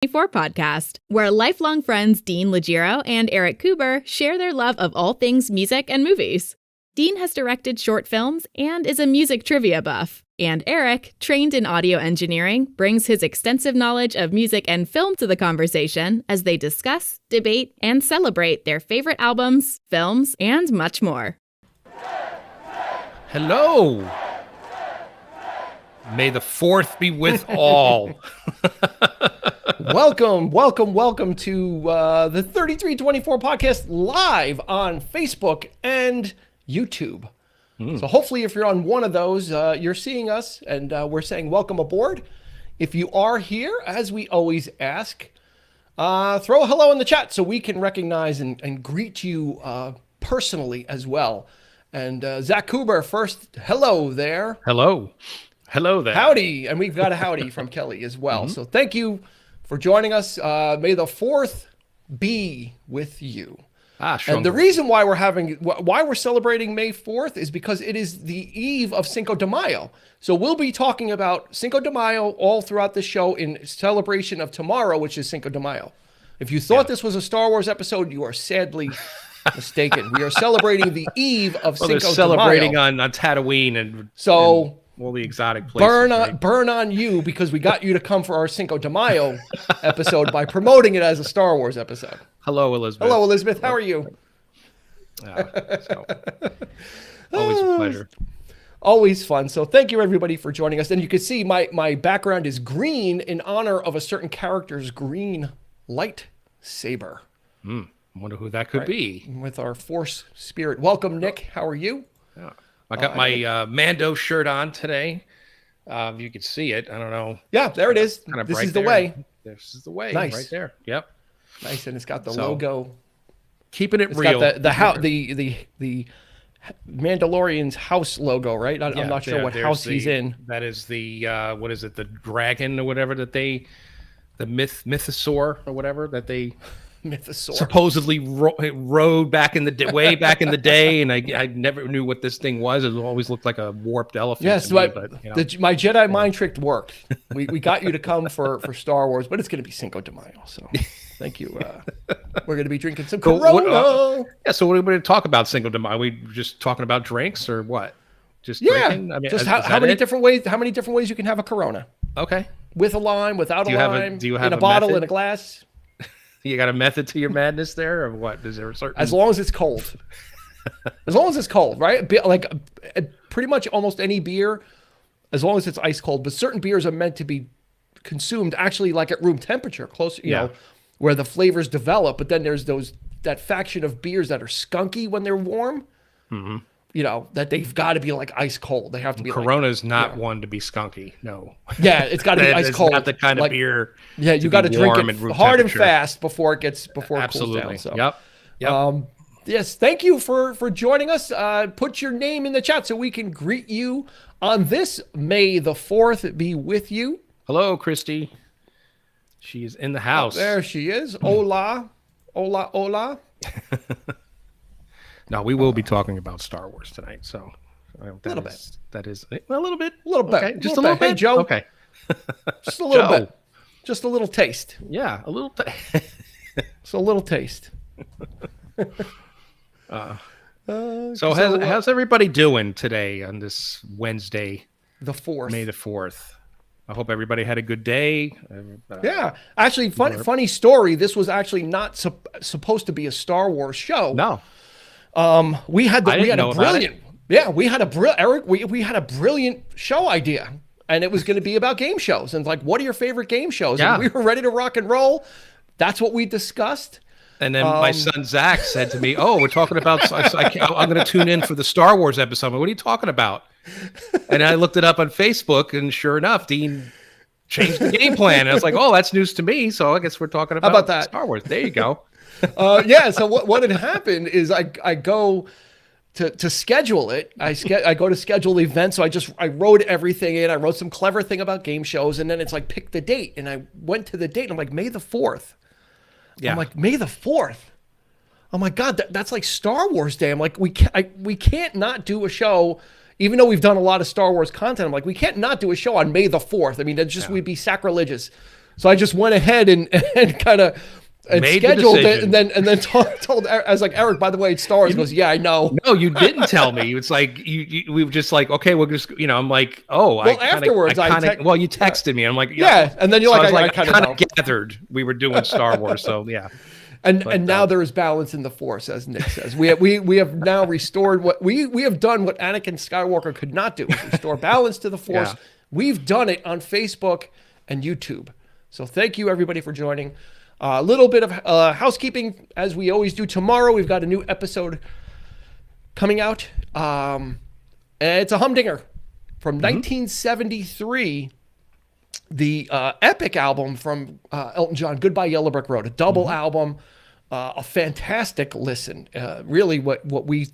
24 podcast, where lifelong friends Dean Legiro and Eric Kuber share their love of all things music and movies. Dean has directed short films and is a music trivia buff. And Eric, trained in audio engineering, brings his extensive knowledge of music and film to the conversation as they discuss, debate, and celebrate their favorite albums, films, and much more. Hello. May the 4th be with all. Welcome to the 3324 podcast live on Facebook and YouTube. So hopefully if you're on one of those, you're seeing us and we're saying welcome aboard. If you are here, as we always ask, throw a hello in the chat so we can recognize and greet you personally as well. And Zach Kuber first, hello there. Hello there. Howdy. And we've got a howdy from Kelly as well. So thank you for joining us. May the 4th be with you. And the reason why we're celebrating May 4th is because it is the eve of Cinco de Mayo. So we'll be talking about Cinco de Mayo all throughout the show in celebration of tomorrow, which is Cinco de Mayo. If you thought this was a Star Wars episode, you are sadly mistaken. We are celebrating the eve of Cinco de Mayo. Celebrating on Tatooine and all the exotic places. Burn on you, because we got you to come for our Cinco de Mayo episode by promoting it as a Star Wars episode. Hello, Elizabeth. Hello, Elizabeth. How are you? Always a pleasure. Always fun. So thank you, everybody, for joining us. And you can see my background is green in honor of a certain character's green lightsaber. I wonder who that could be. With our Force spirit. Welcome, Nick. How are you? Yeah. I got my Mando shirt on today. If you could see it, I don't know. Yeah, there it is. This is the way. This is the way. Nice. Right there. Yep. Nice, and it's got the logo. Keeping it real. Got the Mandalorian's house logo, right? I'm not sure what house he's in. That is the what is it? The dragon or whatever the mythosaur or whatever that they supposedly rode back in the day, way back in the day, and I never knew what this thing was. It always looked like a warped elephant. Yes, my Jedi mind trick worked. We got you to come for Star Wars, but it's going to be Cinco de Mayo. So thank you. We're going to be drinking some Corona. So what are we going to talk about Cinco de Mayo? Are we just talking about drinks or what? Just drinking? I mean, just how many different ways? How many different ways you can have a Corona? Okay. With a lime, without a lime, do you have in a bottle, in a glass. You got a method to your madness there, or what? Is there a certain? As long as it's cold. As long as it's cold, right? Like pretty much almost any beer, as long as it's ice cold. But certain beers are meant to be consumed actually like at room temperature, close, you know, where the flavors develop. But then there's that faction of beers that are skunky when they're warm. Mm-hmm. You know, that they've got to be like ice cold. They have to be. Corona's not one to be skunky. No. Yeah, it's got to be ice cold. Not the kind of beer. Yeah, you got to drink it hard and fast before it cools down. So. Yep. Yes. Thank you for joining us. Put your name in the chat so we can greet you on this May the 4th be with you. Hello, Christy. She is in the house. There she is. Hola, hola. No, we will be talking about Star Wars tonight, so a little bit. That is a little bit. Okay. Just a little bit. Hey, Joe. Okay. Just a little bit. Just a little taste. Yeah, a little. Just a little taste. So how's everybody doing today on this Wednesday, the 4th? May the 4th. I hope everybody had a good day. Yeah, actually, funny story. This was actually not supposed to be a Star Wars show. No. We had a brilliant show idea, and it was going to be about game shows and like, what are your favorate game shows? Yeah. And we were ready to rock and roll. That's what we discussed. And then my son Zach said to me, "Oh, we're talking about. I'm going to tune in for the Star Wars episode." What are you talking about? And I looked it up on Facebook, and sure enough, Dean changed the game plan. And I was like, "Oh, that's news to me." So I guess we're talking about that? Star Wars. There you go. So what had happened is I go to schedule it. I go to schedule events. So I wrote everything in. I wrote some clever thing about game shows, and then it's like, pick the date. And I went to the date, and I'm like, May the 4th. Yeah. I'm like, May the 4th. Oh my God, that's like Star Wars Day. I'm like, we can't not do a show even though we've done a lot of Star Wars content, I'm like, we can't not do a show on May the 4th. I mean, we'd be sacrilegious. So I just went ahead and kind of scheduled it, and then told I was like, Eric, by the way, it's Star Wars. He goes, yeah, I know. No, you didn't tell me. It's like we were just like, okay, we'll just, I'm like, oh, well, afterwards, you texted me. I'm like, yeah, and then you're so like, I kind of gathered we were doing Star Wars, so yeah. And now there is balance in the Force, as Nick says. We have now restored what we have done what Anakin Skywalker could not do, restore balance to the Force. Yeah. We've done it on Facebook and YouTube. So thank you everybody for joining. A little bit of housekeeping, as we always do. Tomorrow we've got a new episode coming out. And it's a humdinger from 1973. The epic album from Elton John, Goodbye Yellow Brick Road, a double album, a fantastic listen. Really what we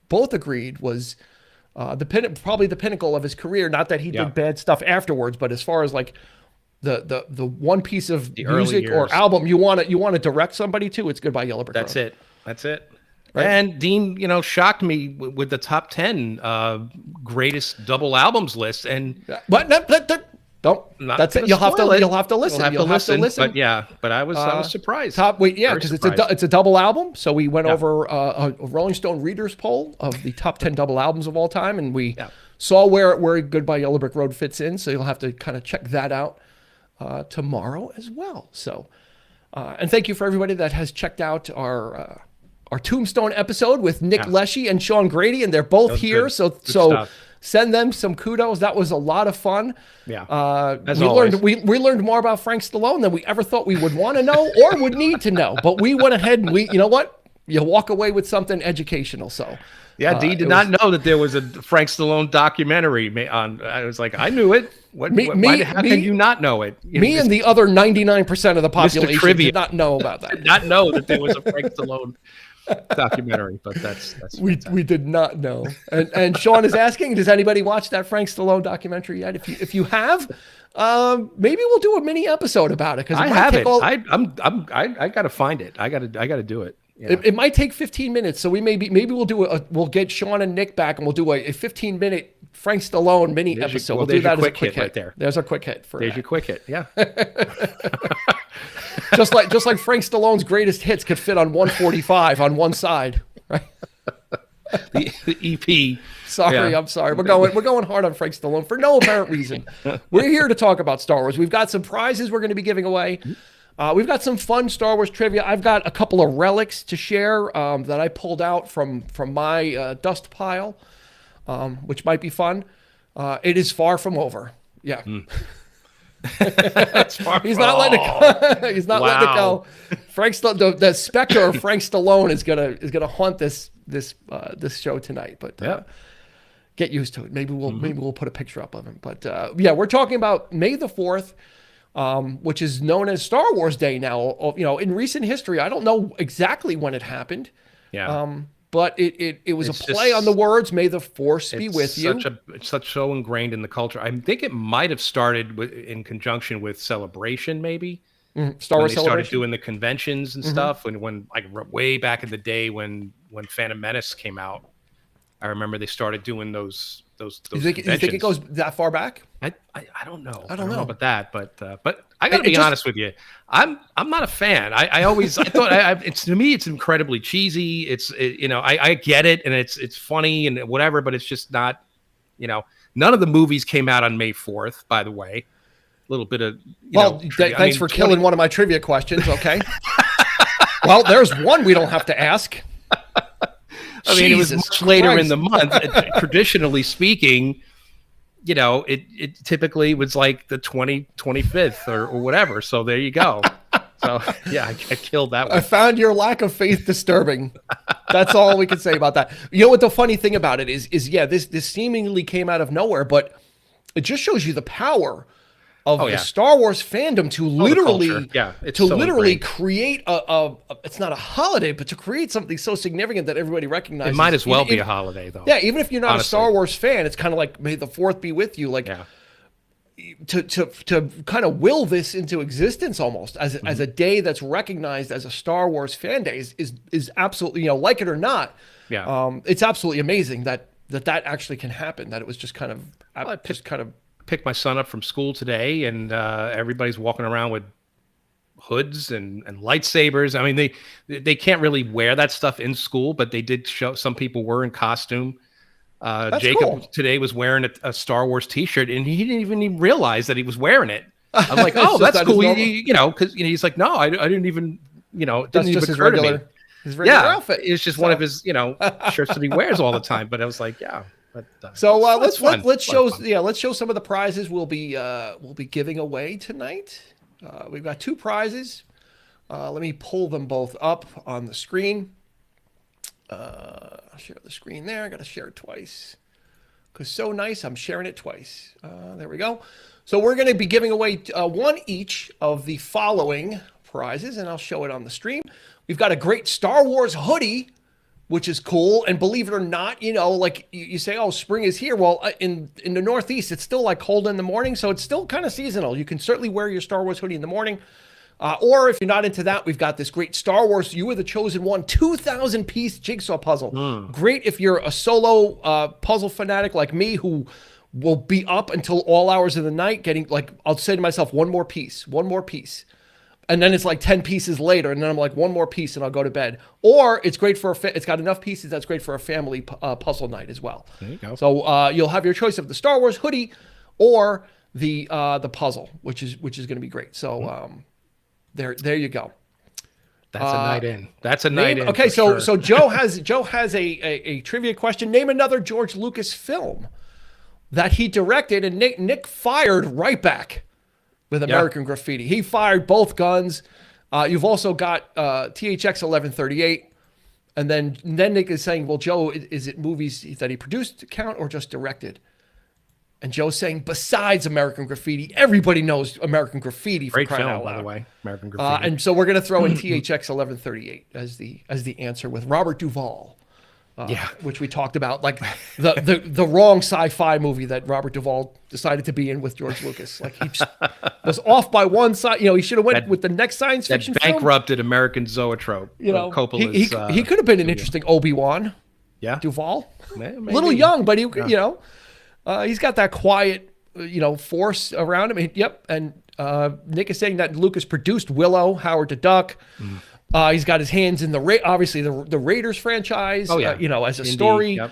both agreed was probably the pinnacle of his career. Not that he did bad stuff afterwards, but as far as like the one piece of music or album you want to direct somebody to, it's Goodbye Yellow Brick Road. That's it. Right? And Dean, shocked me with the top 10 greatest double albums list. And that's it. You'll have to listen. But I was surprised. Because it's a double album. So we went over a Rolling Stone readers poll of the top 10 double albums of all time, and we saw where Goodbye Yellow Brick Road fits in. So you'll have to kind of check that out tomorrow as well. So, and thank you for everybody that has checked out our Tombstone episode with Nick Leshy and Sean Grady, and they're both here. Good stuff. Send them some kudos. That was a lot of fun. Yeah. We learned more about Frank Stallone than we ever thought we would want to know or would need to know. But we went ahead and you know what? You walk away with something educational. So yeah, Dee did not know that there was a Frank Stallone documentary on. I was like, I knew it. How can you not know it? And the other 99% of the population did not know about that. Did not know that there was a Frank Stallone documentary, but that's we did not know. And Sean is asking, does anybody watch that Frank Stallone documentary yet? If you have, maybe we'll do a mini episode about it, because I haven't. I gotta find it. I gotta do it. Yeah. It might take 15 minutes, so maybe we'll get Sean and Nick back, and we'll do a 15-minute Frank Stallone mini episode. We'll do that as a quick hit right there. There's a quick hit for There's your quick hit. Yeah. just like Frank Stallone's greatest hits could fit on 145 on one side, right? the EP. Sorry, I'm sorry. We're going hard on Frank Stallone for no apparent reason. We're here to talk about Star Wars. We've got some prizes we're going to be giving away. We've got some fun Star Wars trivia. I've got a couple of relics to share that I pulled out from my dust pile, which might be fun. It is far from over. Yeah. He's not letting it go. He's not letting it go. Frank the specter of Frank Stallone is gonna haunt this show tonight. But get used to it. Maybe we'll put a picture up of him. But we're talking about May the 4th. Which is known as Star Wars Day now. In recent history, I don't know exactly when it happened. Yeah. But it was a play on the words. May the Force be with you. It's so ingrained in the culture. I think it might have started in conjunction with Celebration, maybe. Star Wars Celebration. They started doing the conventions and stuff. When like way back in the day when Phantom Menace came out, I remember they started doing those. You think it goes that far back? I don't know. I don't know about that, but I got to be honest with you. I'm not a fan. I thought it's, to me, it's incredibly cheesy. I get it, and it's funny and whatever, but it's just not. None of the movies came out on May 4th. By the way, a little bit of thanks for killing one of my trivia questions. Okay. Well, there's one we don't have to ask. I mean, it was much later in the month. Traditionally speaking, it typically was like the 25th or whatever. So there you go. So yeah, I killed that one. I found your lack of faith disturbing. That's all we can say about that. You know what the funny thing about it is this seemingly came out of nowhere, but it just shows you the power of the Star Wars fandom to literally create it's not a holiday, but to create something so significant that everybody recognizes. It might as well be a holiday, though. Yeah, even if you're not a Star Wars fan, it's kind of like May the 4th be with you. Like to kind of will this into existence almost as a day that's recognized as a Star Wars fan day is absolutely, like it or not. Yeah. It's absolutely amazing that actually can happen. That it was just kind of picked my son up from school today, and everybody's walking around with hoods and lightsabers. I mean, they can't really wear that stuff in school, but they did show some people were in costume. Jacob today was wearing a Star Wars T-shirt, and he didn't even realize that he was wearing it. I'm like, oh, that's cool. Because he's like, no, I didn't even, it didn't even occur to me. His regular outfit. It's just one of his, shirts that he wears all the time. But I was like, yeah. But, so let's show some of the prizes we'll be giving away tonight. We've got 2 prizes. Let me pull them both up on the screen. I'll share the screen there. I got to share it twice because so nice. I'm sharing it twice. There we go. So we're going to be giving away 1 each of the following prizes, and I'll show it on the stream. We've got a great Star Wars hoodie, which is cool. And believe it or not, like you say, oh, spring is here. Well, in the Northeast, it's still like cold in the morning, so it's still kind of seasonal. You can certainly wear your Star Wars hoodie in the morning. Or if you're not into that, we've got this great Star Wars You Were the Chosen One 2,000-piece jigsaw puzzle. Great if you're a solo puzzle fanatic like me who will be up until all hours of the night getting, like, I'll say to myself, one more piece. And then it's like 10 pieces later, and then I'm like, one more piece, and I'll go to bed. Or it's great for it's got enough pieces that's great for a family puzzle night as well. There you go. So you'll have your choice of the Star Wars hoodie or the puzzle, which is going to be great. So there you go. That's a night in. That's a night in. Okay, so Joe has a trivia question. Name another George Lucas film that he directed, and Nick fired right back with American Graffiti. He fired both guns. You've also got THX 1138. And then Nick is saying, well, Joe, is it movies that he produced count or just directed? And Joe's saying, besides American Graffiti, everybody knows American Graffiti for crying out loud. By the way, American Graffiti. And so we're going to throw in THX 1138 as the answer with Robert Duvall. Which we talked about, like the wrong sci-fi movie that Robert Duvall decided to be in with George Lucas. Like he just was off by one side. He should have went with the next science fiction film. Bankrupted American zoetrope. Coppola's, he could have been an interesting Obi-Wan. Yeah, Duvall, maybe. Little young, but he's got that quiet, force around him. Yep, and Nick is saying that Lucas produced Willow, Howard the Duck. He's got his hands in obviously the Raiders franchise. Oh, yeah. As a story. Yep.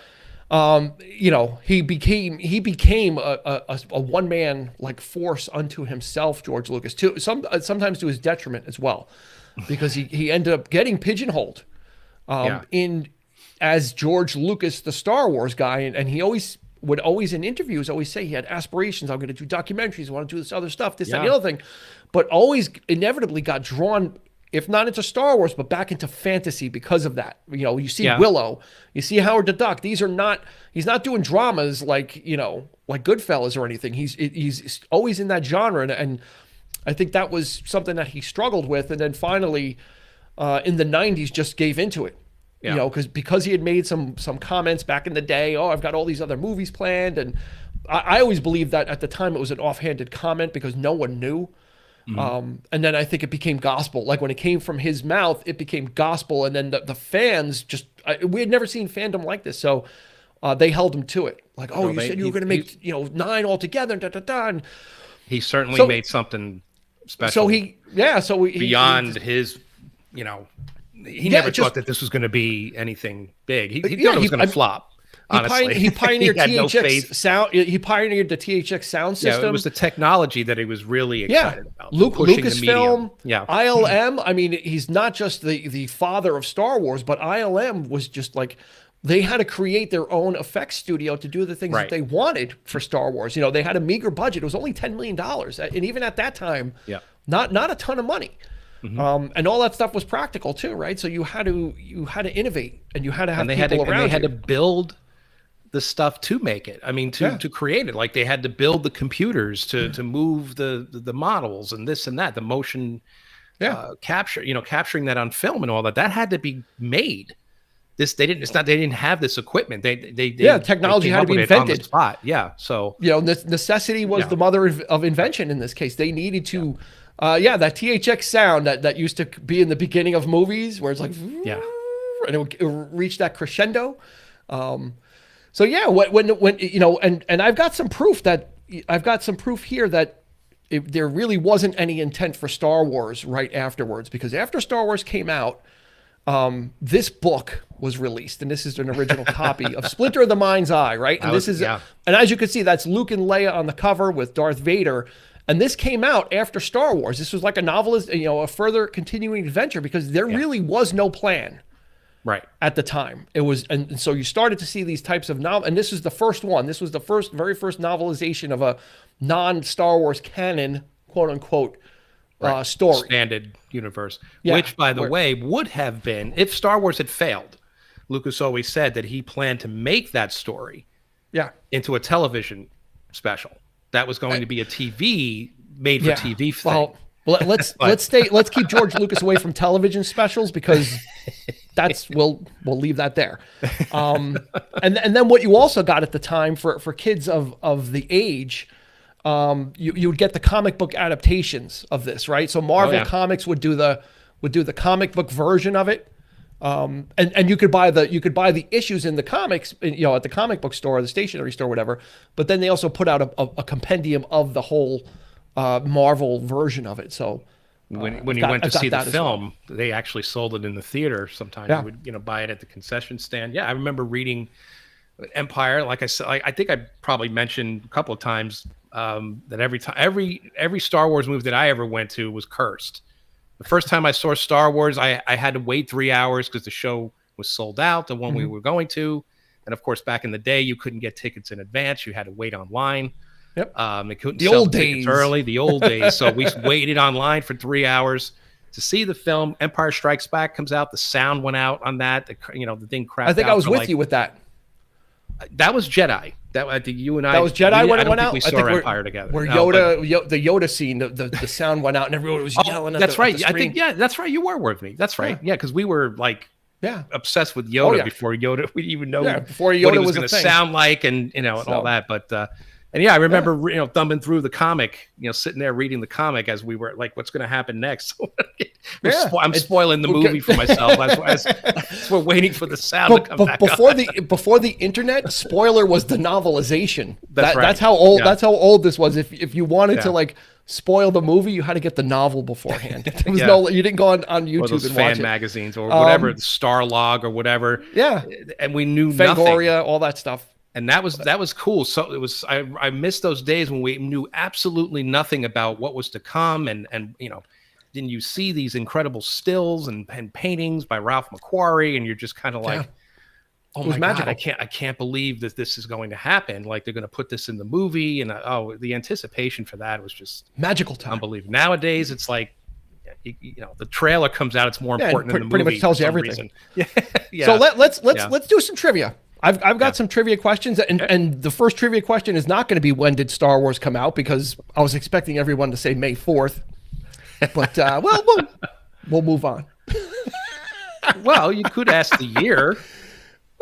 He became a one-man like force unto himself, George Lucas, too. Sometimes to his detriment as well, because he ended up getting pigeonholed in as George Lucas, the Star Wars guy, and he would always in interviews say he had aspirations. I'm going to do documentaries. I want to do this other stuff, that, and the other thing, but always inevitably got drawn, if not into Star Wars, but back into fantasy because of that. You see Willow, you see Howard the Duck. He's not doing dramas like Goodfellas or anything. He's always in that genre. And I think that was something that he struggled with. And then finally, in the 90s, just gave into it. Yeah. Because he had made some comments back in the day. Oh, I've got all these other movies planned. And I always believed that at the time it was an offhanded comment because no one knew. Mm-hmm. And then I think it became gospel. Like when it came from his mouth, it became gospel. And then the fans we had never seen fandom like this. So they held him to it. Like, you said you were going to make 9 altogether. And he certainly made something special. Beyond his, he never thought that this was going to be anything big. He thought it was going to flop. Honestly, he pioneered THX sound. He pioneered the THX sound system. Yeah, it was the technology that he was really excited about. Lucasfilm, ILM. I mean, he's not just the father of Star Wars, but ILM was just like they had to create their own effects studio to do the things that they wanted for Star Wars. They had a meager budget. It was only $10 million, and even at that time, not a ton of money. Mm-hmm. And all that stuff was practical too, right? So you had to innovate, and you had to have people around. And they had to build the stuff to make it. I mean, to create it. Like they had to build the computers to move the models and this and that, the motion capture, capturing that on film and all that. That had to be made. They didn't have this equipment. Technology had to be invented on the spot. Yeah. So necessity was the mother of invention in this case. They needed to that THX sound that used to be in the beginning of movies where it's like and it would reach that crescendo. So when and I've got some proof here that there really wasn't any intent for Star Wars right afterwards, because after Star Wars came out, this book was released, and this is an original copy of Splinter of the Mind's Eye, right? And and as you can see, that's Luke and Leia on the cover with Darth Vader. And this came out after Star Wars. This was like a novelist, a further continuing adventure, because there really was no plan. Right. At the time. It was, and so you started to see these types of novels, and this was the first one. This was the very first novelization of a non-Star Wars canon, quote unquote, story. Expanded universe. Which, by the way, would have been, if Star Wars had failed, Lucas always said that he planned to make that story into a television special. That was going to be a TV, made for TV thing. Well, let's keep George Lucas away from television specials, because we'll leave that there. And then what you also got at the time for kids of the age, you would get the comic book adaptations of this, right? So Marvel Comics would do the comic book version of it. And you could buy the issues in the comics, at the comic book store, or the stationery store, whatever. But then they also put out a compendium of the whole Marvel version of it. So when you went to see the film, they actually sold it in the theater. Sometimes you would buy it at the concession stand. Yeah, I remember reading Empire. Like I said, I think I probably mentioned a couple of times that every Star Wars movie that I ever went to was cursed. The first time I saw Star Wars, I had to wait 3 hours because the show was sold out, the one we were going to. And of course, back in the day, you couldn't get tickets in advance. You had to wait online. Yep. They couldn't sell tickets early, the old days. So we waited online for 3 hours to see the film. Empire Strikes Back comes out. The sound went out on that. The thing crapped out. I think I was with you with that. That was Jedi. I think you and I. That was Jedi when it went out. We saw Empire together. Where Yoda, the Yoda scene, the sound went out and everyone was yelling. That's right. I think that's right. You were with me. That's right. Yeah, because we were obsessed with Yoda before Yoda. We didn't even know before Yoda what he was going to sound like, and all that. But and I remember thumbing through the comic, sitting there reading the comic as we were like, what's going to happen next? I'm spoiling the movie for myself as we're waiting for the sound to come back before the internet, spoiler was the novelization. That's right. That's how old. Yeah. That's how old this was. If you wanted to spoil the movie, you had to get the novel beforehand. There was you didn't go on YouTube those and fan watch it. magazines or whatever, the Starlog or whatever. Yeah, and we knew Fangoria, nothing. all that stuff. And that was cool. So it was. I missed those days when we knew absolutely nothing about what was to come, and then you see these incredible stills and paintings by Ralph McQuarrie, and you're just kind of like, oh my God, I can't believe that this is going to happen. Like they're going to put this in the movie, and the anticipation for that was just magical time. Unbelievable. Nowadays, it's like, the trailer comes out, it's more important than the movie. Pretty much tells you everything. Yeah. So let's do some trivia. I've got some trivia questions, and the first trivia question is not going to be when did Star Wars come out, because I was expecting everyone to say May 4th. But we'll move on. Well, you could ask the year.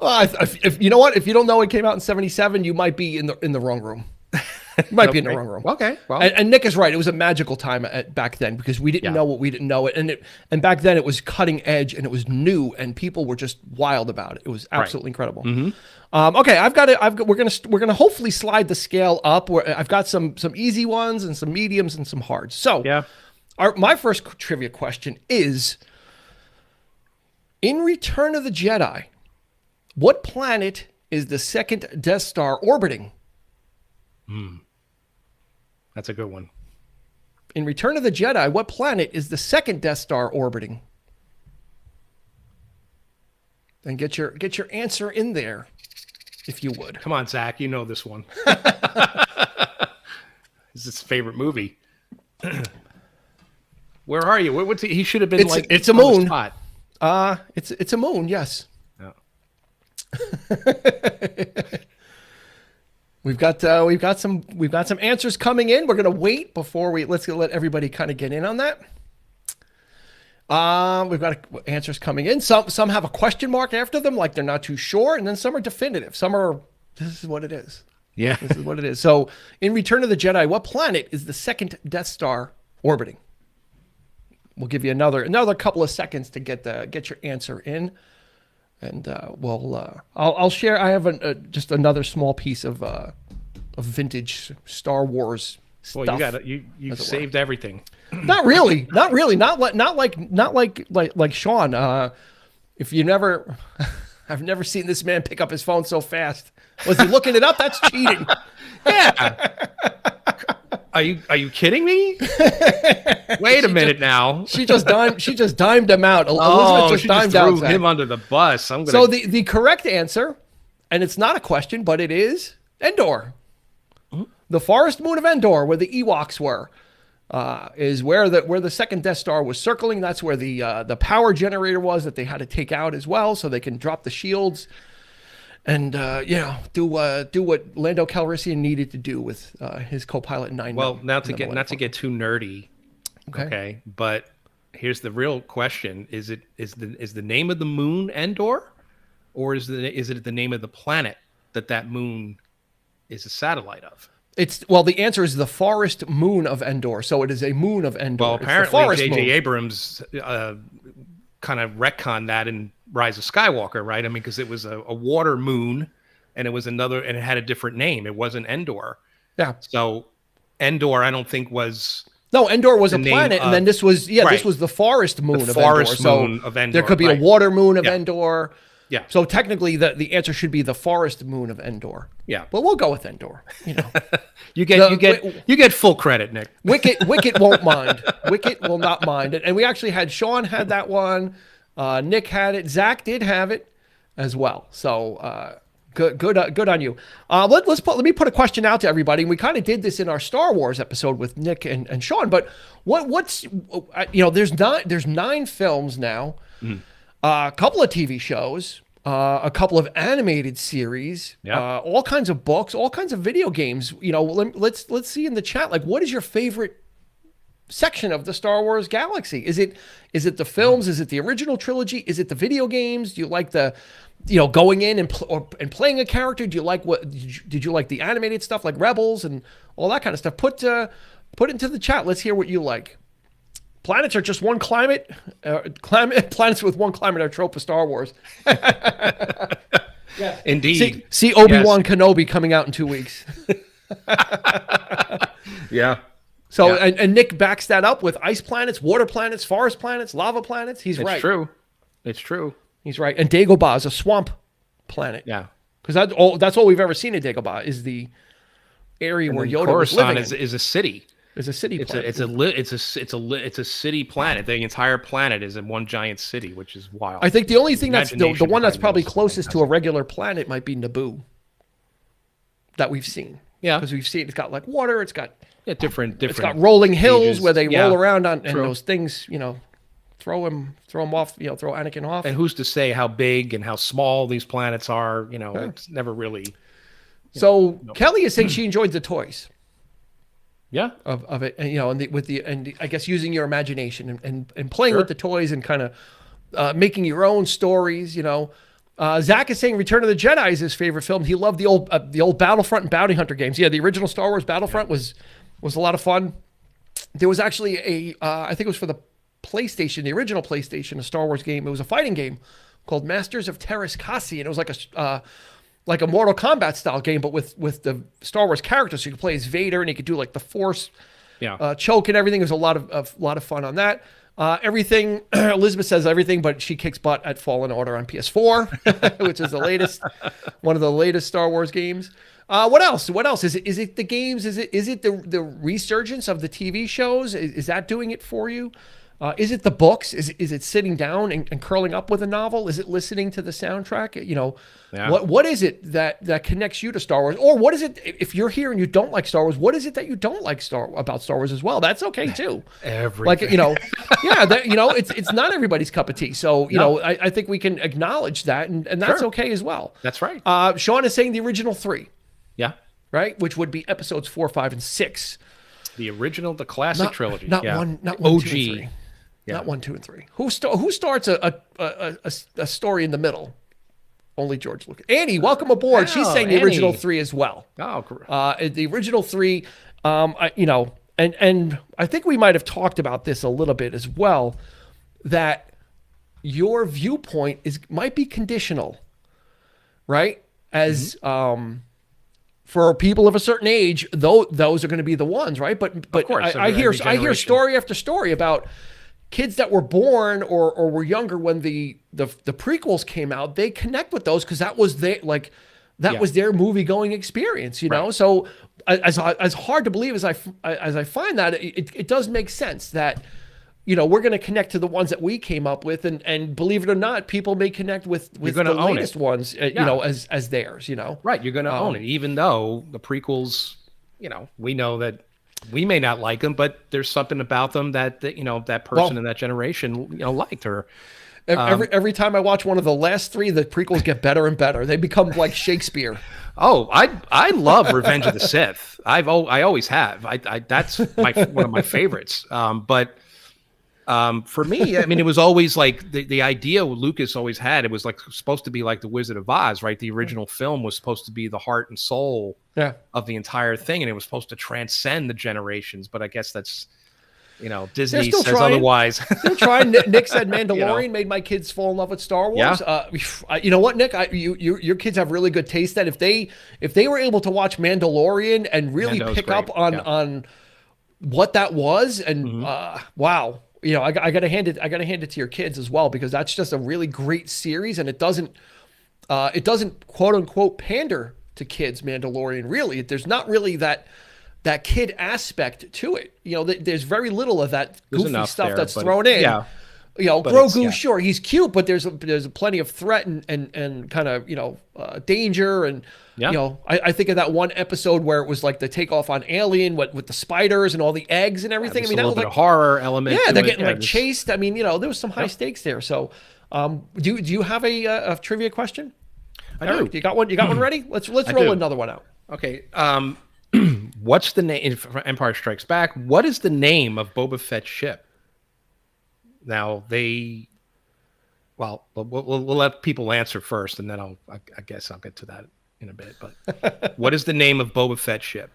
Well, if you know what, if you don't know it came out in 1977, you might be in the wrong room. You might be in the wrong room. Okay. Well, and Nick is right. It was a magical time back then, because we didn't know what we didn't know it, and back then it was cutting edge and it was new, and people were just wild about it. It was absolutely incredible. Mm-hmm. Okay, we're gonna hopefully slide the scale up. I've got some easy ones and some mediums and some hards. So my first trivia question is: in Return of the Jedi, what planet is the second Death Star orbiting? That's a good one. In Return of the Jedi, what planet is the second Death Star orbiting? And get your answer in there, if you would. Come on, Zach, you know this one. This is his favorite movie. Where are you? What's he should have been like? It's a moon. It's a moon. Yes. Yeah. We've got some answers coming in. We're gonna wait before let's let everybody kind of get in on that. We've got answers coming in. Some have a question mark after them, like they're not too sure, and then some are definitive. Some are, this is what it is. Yeah, this is what it is. So, in Return of the Jedi, what planet is the second Death Star orbiting? We'll give you another couple of seconds to get your answer in. And I'll share. I have just another small piece of vintage Star Wars stuff. Well, you saved everything. Not really. Not like Sean. If you never, I've never seen this man pick up his phone so fast. Was he looking it up? That's cheating. Yeah. Are you kidding me? Wait a minute now. She just dimed him out. Elizabeth just threw him under the bus. So the correct answer, and it's not a question, but it is Endor. Mm-hmm. The forest moon of Endor, where the Ewoks were, is where the second Death Star was circling. That's where the power generator was that they had to take out as well, so they can drop the shields. And do what Lando Calrissian needed to do with his co-pilot 9. Well, not to get too nerdy, okay. But here's the real question: is the name of the moon Endor, or is it the name of the planet that moon is a satellite of? The answer is the forest moon of Endor. So it is a moon of Endor. Well, apparently J.J. Abrams kind of retconned that in Rise of Skywalker, right? I mean, because it was a water moon, and it had a different name. It wasn't Endor. Yeah. So Endor, I don't think was. No, Endor was a planet, and then this was this was the forest moon of Endor. Forest moon of Endor. There could be a water moon of Endor. Yeah. So technically, the answer should be the forest moon of Endor. Yeah. But we'll go with Endor. You get full credit, Nick. Wicket won't mind. Wicket will not mind it. And we actually had Sean had that one. Nick had it. Zach did have it as well. So good on you. Let me put a question out to everybody. And we kind of did this in our Star Wars episode with Nick and Sean. But what's there's 9 films now, a couple of TV shows, a couple of animated series, all kinds of books, all kinds of video games. Let's see in the chat, like, what is your favorite section of the Star Wars galaxy? Is it the films? Is it the original trilogy? Is it the video games? Do you like the going in and playing a character? Do you like did you like the animated stuff like Rebels and all that kind of stuff? Put it into the chat. Let's hear what you like. Planets are just one climate. Planets with one climate are trope of Star Wars. Yes. Indeed. See Obi-Wan Kenobi coming out in 2 weeks. Yeah. So and Nick backs that up with ice planets, water planets, forest planets, lava planets. He's right. It's true. He's right. And Dagobah is a swamp planet. Yeah. Because that's all we've ever seen in Dagobah is the area where Yoda was living. Is a city. It's a city planet. It's a city planet. The entire planet is in one giant city, which is wild. I think the only thing that's the one that's probably closest to a regular planet might be Naboo. That we've seen. Yeah. Because we've seen it's got like water. It's got different. It's got rolling hills stages. Where they roll around on, and those things, throw him off, throw Anakin off. And who's to say how big and how small these planets are? It's never really. So Kelly is saying she enjoyed the toys. Yeah, of it, and I guess using your imagination and playing with the toys and kind of making your own stories. Zach is saying Return of the Jedi is his favorite film. He loved the old Battlefront and Bounty Hunter games. Yeah, the original Star Wars Battlefront was a lot of fun. There was actually I think it was for the PlayStation, the original PlayStation, a Star Wars game. It was a fighting game called Masters of Terras Kasi, and it was like a Mortal Kombat style game, but with the Star Wars characters. So you could play as Vader, and you could do like the Force choke and everything. There's a lot of fun on that. Everything, Elizabeth says everything, but she kicks butt at Fallen Order on PS4, which is one of the latest Star Wars games. What else? Is it the games? Is it the resurgence of the TV shows? Is that doing it for you? Is it the books? Is it sitting down and curling up with a novel? Is it listening to the soundtrack? What is it that connects you to Star Wars? Or what is it, if you're here and you don't like Star Wars, what is it that you don't like about Star Wars as well? That's okay too. Everything. It's not everybody's cup of tea. So, I think we can acknowledge that, and that's okay as well. That's right. Sean is saying the original 3. Yeah. Right? Which would be episodes 4, 5, and 6. The original, the classic trilogy. Not one, OG. 2, and 3. Yeah. Not 1, 2, and 3. Who starts a story in the middle? Only George Lucas. Annie, welcome aboard. She's saying the original 3 as well. Oh, great. The original 3, and I think we might have talked about this a little bit as well, that your viewpoint might be conditional, right? As for people of a certain age, though, those are going to be the ones, right? But of course, I hear story after story about kids that were born or were younger when the prequels came out. They connect with those because that was was their movie going experience, you know. So as hard to believe as I find that, it does make sense that, you know, we're going to connect to the ones that we came up with, and believe it or not, people may connect with the latest ones, you know, as theirs, you know. Right, you're going to own it, even though the prequels, you know, we know that we may not like them, but there's something about them that you know, that person in that generation, you know, liked her. Every time I watch one of the last three, the prequels get better and better. They become like Shakespeare. Oh, I love Revenge of the Sith. I always have. That's one of my favorites. But for me, I mean, it was always like the idea Lucas always had. It was like supposed to be like the Wizard of Oz, right? The original film was supposed to be the heart and soul of the entire thing, and it was supposed to transcend the generations. But I guess that's, you know, Disney says otherwise. Still trying. Nick said Mandalorian made my kids fall in love with Star Wars. Yeah. You know what, Nick? Your kids have really good taste. That if they were able to watch Mandalorian and really pick up on what that was, and wow, you know, I gotta hand it to your kids as well, because that's just a really great series, and it doesn't quote unquote pander to kids. Mandalorian, really, there's not really that kid aspect to it. You know, there's very little of that goofy stuff that's thrown in. Yeah. You know, Grogu, sure, he's cute, but there's plenty of threat and kind of, you know, danger. And, you know, I think of that one episode where it was like the takeoff on Alien with the spiders and all the eggs and everything. I mean, that was like a horror element. Yeah, they're getting chased. I mean, you know, there was some high stakes there. So do you have a trivia question? Eric, do. You got one? You got one ready? Let's roll another one out. Okay. What's the name for Empire Strikes Back? What is the name of Boba Fett's ship? Now we'll let people answer first, and then I guess I'll get to that in a bit. But what is the name of Boba Fett's ship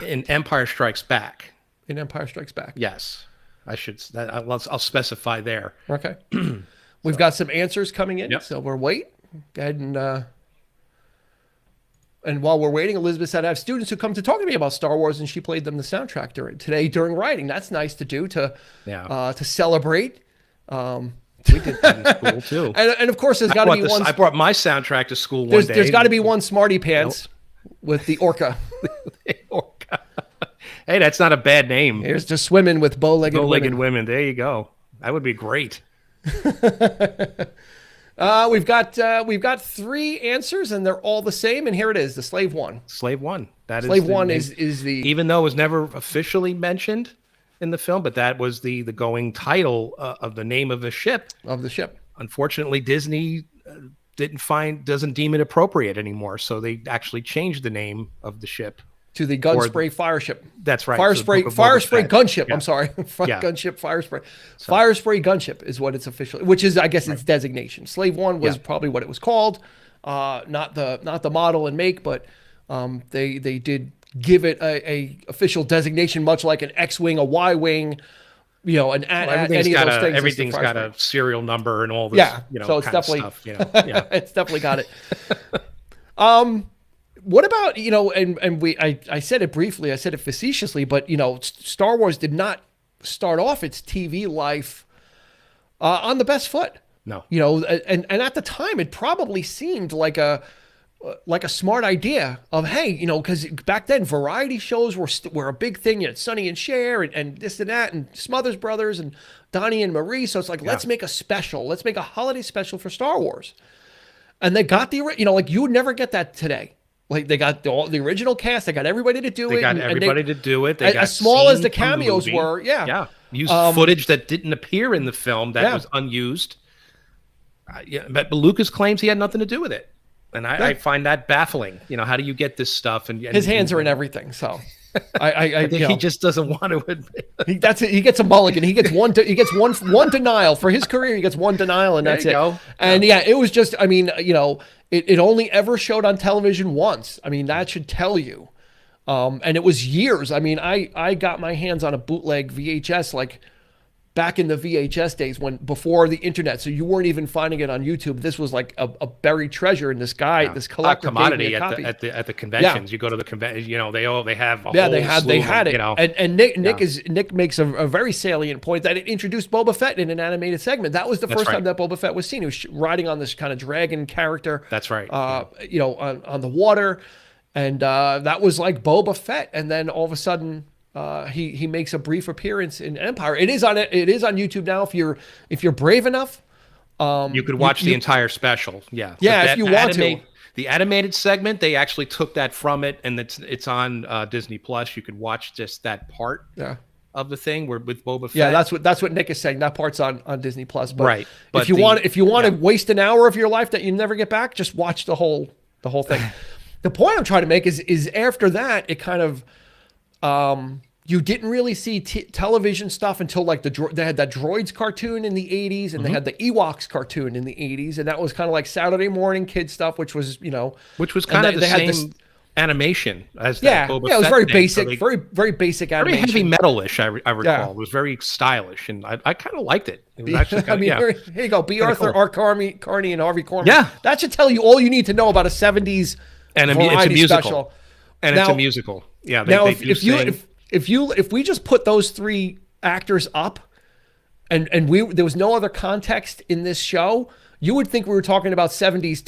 in Empire Strikes Back? In Empire Strikes Back. Yes, I should. I'll specify there. Okay. We've got some answers coming in, so we'll wait. Go ahead and while we're waiting, Elizabeth said, I have students who come to talk to me about Star Wars, and she played them the soundtrack during writing. That's nice to do, to celebrate. We did that in school too. And of course, there's got to be one. I brought my soundtrack to school one day. There's got to be one smarty pants with the orca. The orca. Hey, that's not a bad name. Here's just swimming with bow-legged women. There you go. That would be great. We've got three answers, and they're all the same. And here it is: the Slave One. Slave One. Slave One is the, even though it was never officially mentioned in the film, but that was the going title of the name of the ship. Unfortunately, Disney doesn't deem it appropriate anymore, so they actually changed the name of the ship to the Gunspray Fire Ship. That's right. Fire Spray Gunship. Yeah. I'm sorry. Gunship Fire Spray. So, Fire Spray Gunship is what it's officially, which is, I guess, its designation. Slave One was probably what it was called, not the model and make, but they did give it a official designation, much like an X-wing, a Y-wing, you know, any of those things. Everything's got a serial number and all this, you know, so it's definitely stuff. You know, it's definitely got it. What about, you know, and I said it briefly, I said it facetiously, but, you know, Star Wars did not start off its TV life on the best foot. No. You know, and at the time, it probably seemed like a smart idea of, hey, you know, because back then variety shows were a big thing. You had Sonny and Cher and this and that, and Smothers Brothers and Donnie and Marie. So it's like, let's make a special. Let's make a holiday special for Star Wars. And they got you know, like you would never get that today. Like they got the original cast, they got everybody to do it. They got everybody to do it. They got as small as the cameos were, used footage that didn't appear in the film that was unused. But Lucas claims he had nothing to do with it, and I find that baffling. You know, how do you get this stuff? And his hands are in everything, so I think he just doesn't want to admit. That's it. He gets a mulligan. He gets one denial for his career. He gets one denial, and that's it. And it was just. I mean, you know. It only ever showed on television once. I mean, that should tell you. And it was years. I mean, I got my hands on a bootleg VHS like back in the VHS days before the internet, so you weren't even finding it on YouTube. This was like a buried treasure, and this guy, this collector, commodity at the conventions. You go to the convention, they have a whole they had it. And Nick makes a very salient point that it introduced Boba Fett in an animated segment. That was the first time that Boba Fett was seen. He was riding on this kind of dragon character. That's right. On the water, and that was like Boba Fett. And then all of a sudden, he makes a brief appearance in Empire. It is on YouTube now. If you're brave enough, you could watch the entire special. Yeah, if you want to. The animated segment, they actually took that from it, and it's on Disney Plus. You could watch just that part of the thing with Boba Fett. Yeah, that's what Nick is saying. That part's on Disney Plus. But right. But if you want to waste an hour of your life that you never get back, just watch the whole thing. The point I'm trying to make is after that, it kind of you didn't really see television stuff until like they had that Droids cartoon in the 80s, and they had the Ewoks cartoon in the 80s, and that was kind of like Saturday morning kid stuff, which was kind of the same animation as that Boba Fett. It was very basic, so very basic animation. Very heavy metalish, I recall. Yeah. It was very stylish, and I kind of liked it. It was actually kind of, here you go. B. Arthur, cool. R. Carney, and Harvey Korman. Yeah. That should tell you all you need to know about a 70s and it's a musical. Special. And it's a musical. Yeah. If we just put those three actors up, and there was no other context in this show, you would think we were talking about 70s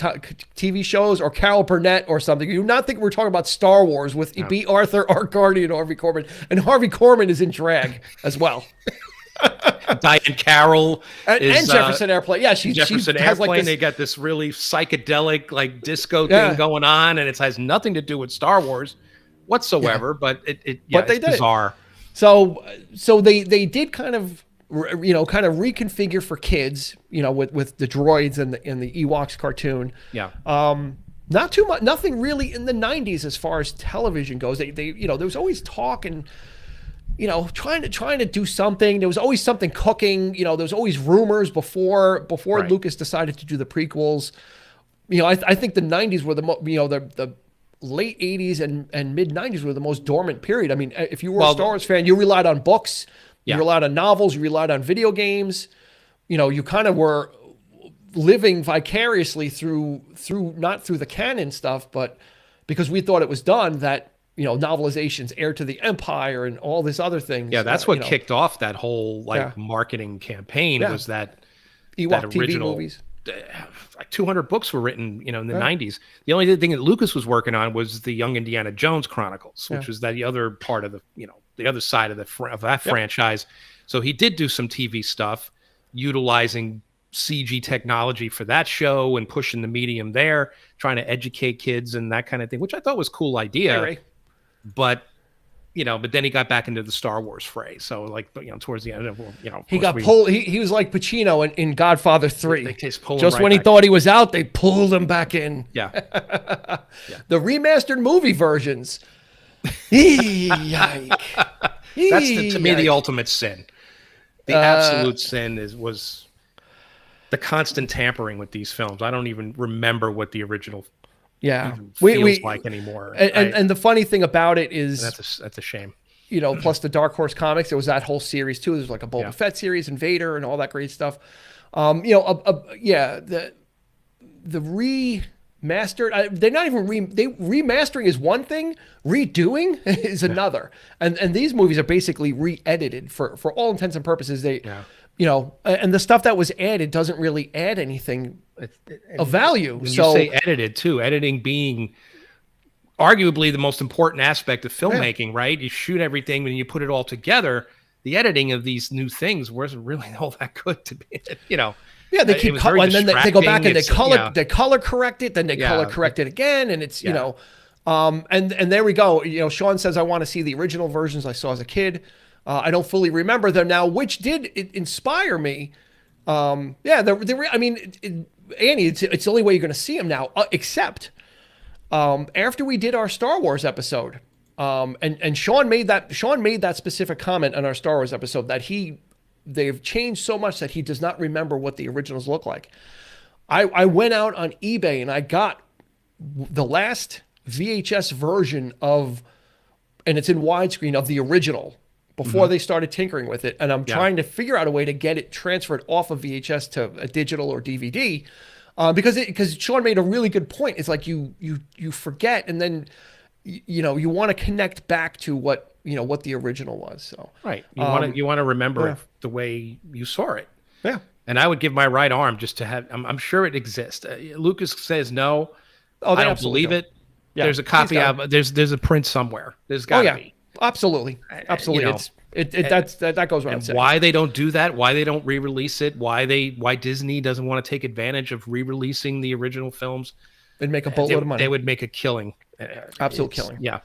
TV shows or Carol Burnett or something. You would not think we were talking about Star Wars with B. Arthur, R. Carney, and Harvey Korman. And Harvey Korman is in drag as well. Diane Carroll and Jefferson Airplane. Yeah, she Jefferson has Airplane. like this, they got this really psychedelic like disco thing going on, and it has nothing to do with Star Wars whatsoever. But it's bizarre. So they did kind of reconfigure for kids, with the droids and the Ewoks cartoon. Yeah. Not too much, nothing really in the 90s as far as television goes. They there was always talk and trying to do something. There was always something cooking. There was always rumors before Lucas decided to do the prequels. I think the 90s were the late 80s and mid 90s were the most dormant period. I mean, if you were a Star Wars fan, you relied on books, you relied on novels, you relied on video games. You kind of were living vicariously through not through the canon stuff, but because we thought it was done that novelizations, Heir to the Empire, and all this other things. Yeah, that's what kicked off that whole marketing campaign was that Ewok that original TV movies. Like 200 books were written, in the 90s. The only thing that Lucas was working on was the Young Indiana Jones Chronicles, which was the other part of the other side of that franchise. So he did do some TV stuff, utilizing CG technology for that show and pushing the medium there, trying to educate kids and that kind of thing, which I thought was a cool idea. Hey, but then he got back into the Star Wars fray. So towards the end of, he got pulled. He was like Pacino in Godfather 3. Just when he thought he was out, they pulled him back in. Yeah. The remastered movie versions. Yike. That's to me the ultimate sin. The absolute sin was the constant tampering with these films. I don't even remember what the original feels like anymore. And the funny thing about it is that's a shame. Plus the Dark Horse comics, there was that whole series too. There's like a Boba Fett series and Vader and all that great stuff. The remastered, they're not even remastering is one thing, redoing is another. And these movies are basically re-edited for all intents and purposes. And the stuff that was added doesn't really add anything of value. When you say edited too, editing being arguably the most important aspect of filmmaking, right? You shoot everything, when you put it all together, the editing of these new things wasn't really all that good to be, Yeah, they keep and then they go back and they color correct it, then they color correct it again, and it's and there we go. Sean says, I want to see the original versions I saw as a kid. I don't fully remember them now, which did inspire me. Annie, it's the only way you're going to see them now, except after we did our Star Wars episode, and Sean made that specific comment on our Star Wars episode that they've changed so much that he does not remember what the originals look like. I went out on eBay and I got the last VHS version and it's in widescreen, of the original before they started tinkering with it. And I'm trying to figure out a way to get it transferred off of VHS to a digital or DVD. Because Sean made a really good point. It's like you forget, and then you want to connect back to what the original was. So right, you want to remember it the way you saw it. Yeah, and I would give my right arm just to have. I'm sure it exists. Lucas says no. Oh, I don't believe it. Yeah, there's a copy of there's a print somewhere. There's got to be. Absolutely. That goes without saying. Why they don't do that? Why they don't re-release it? Why Disney doesn't want to take advantage of re-releasing the original films? They'd make a boatload of money. They would make a killing. Absolute killing. Yeah.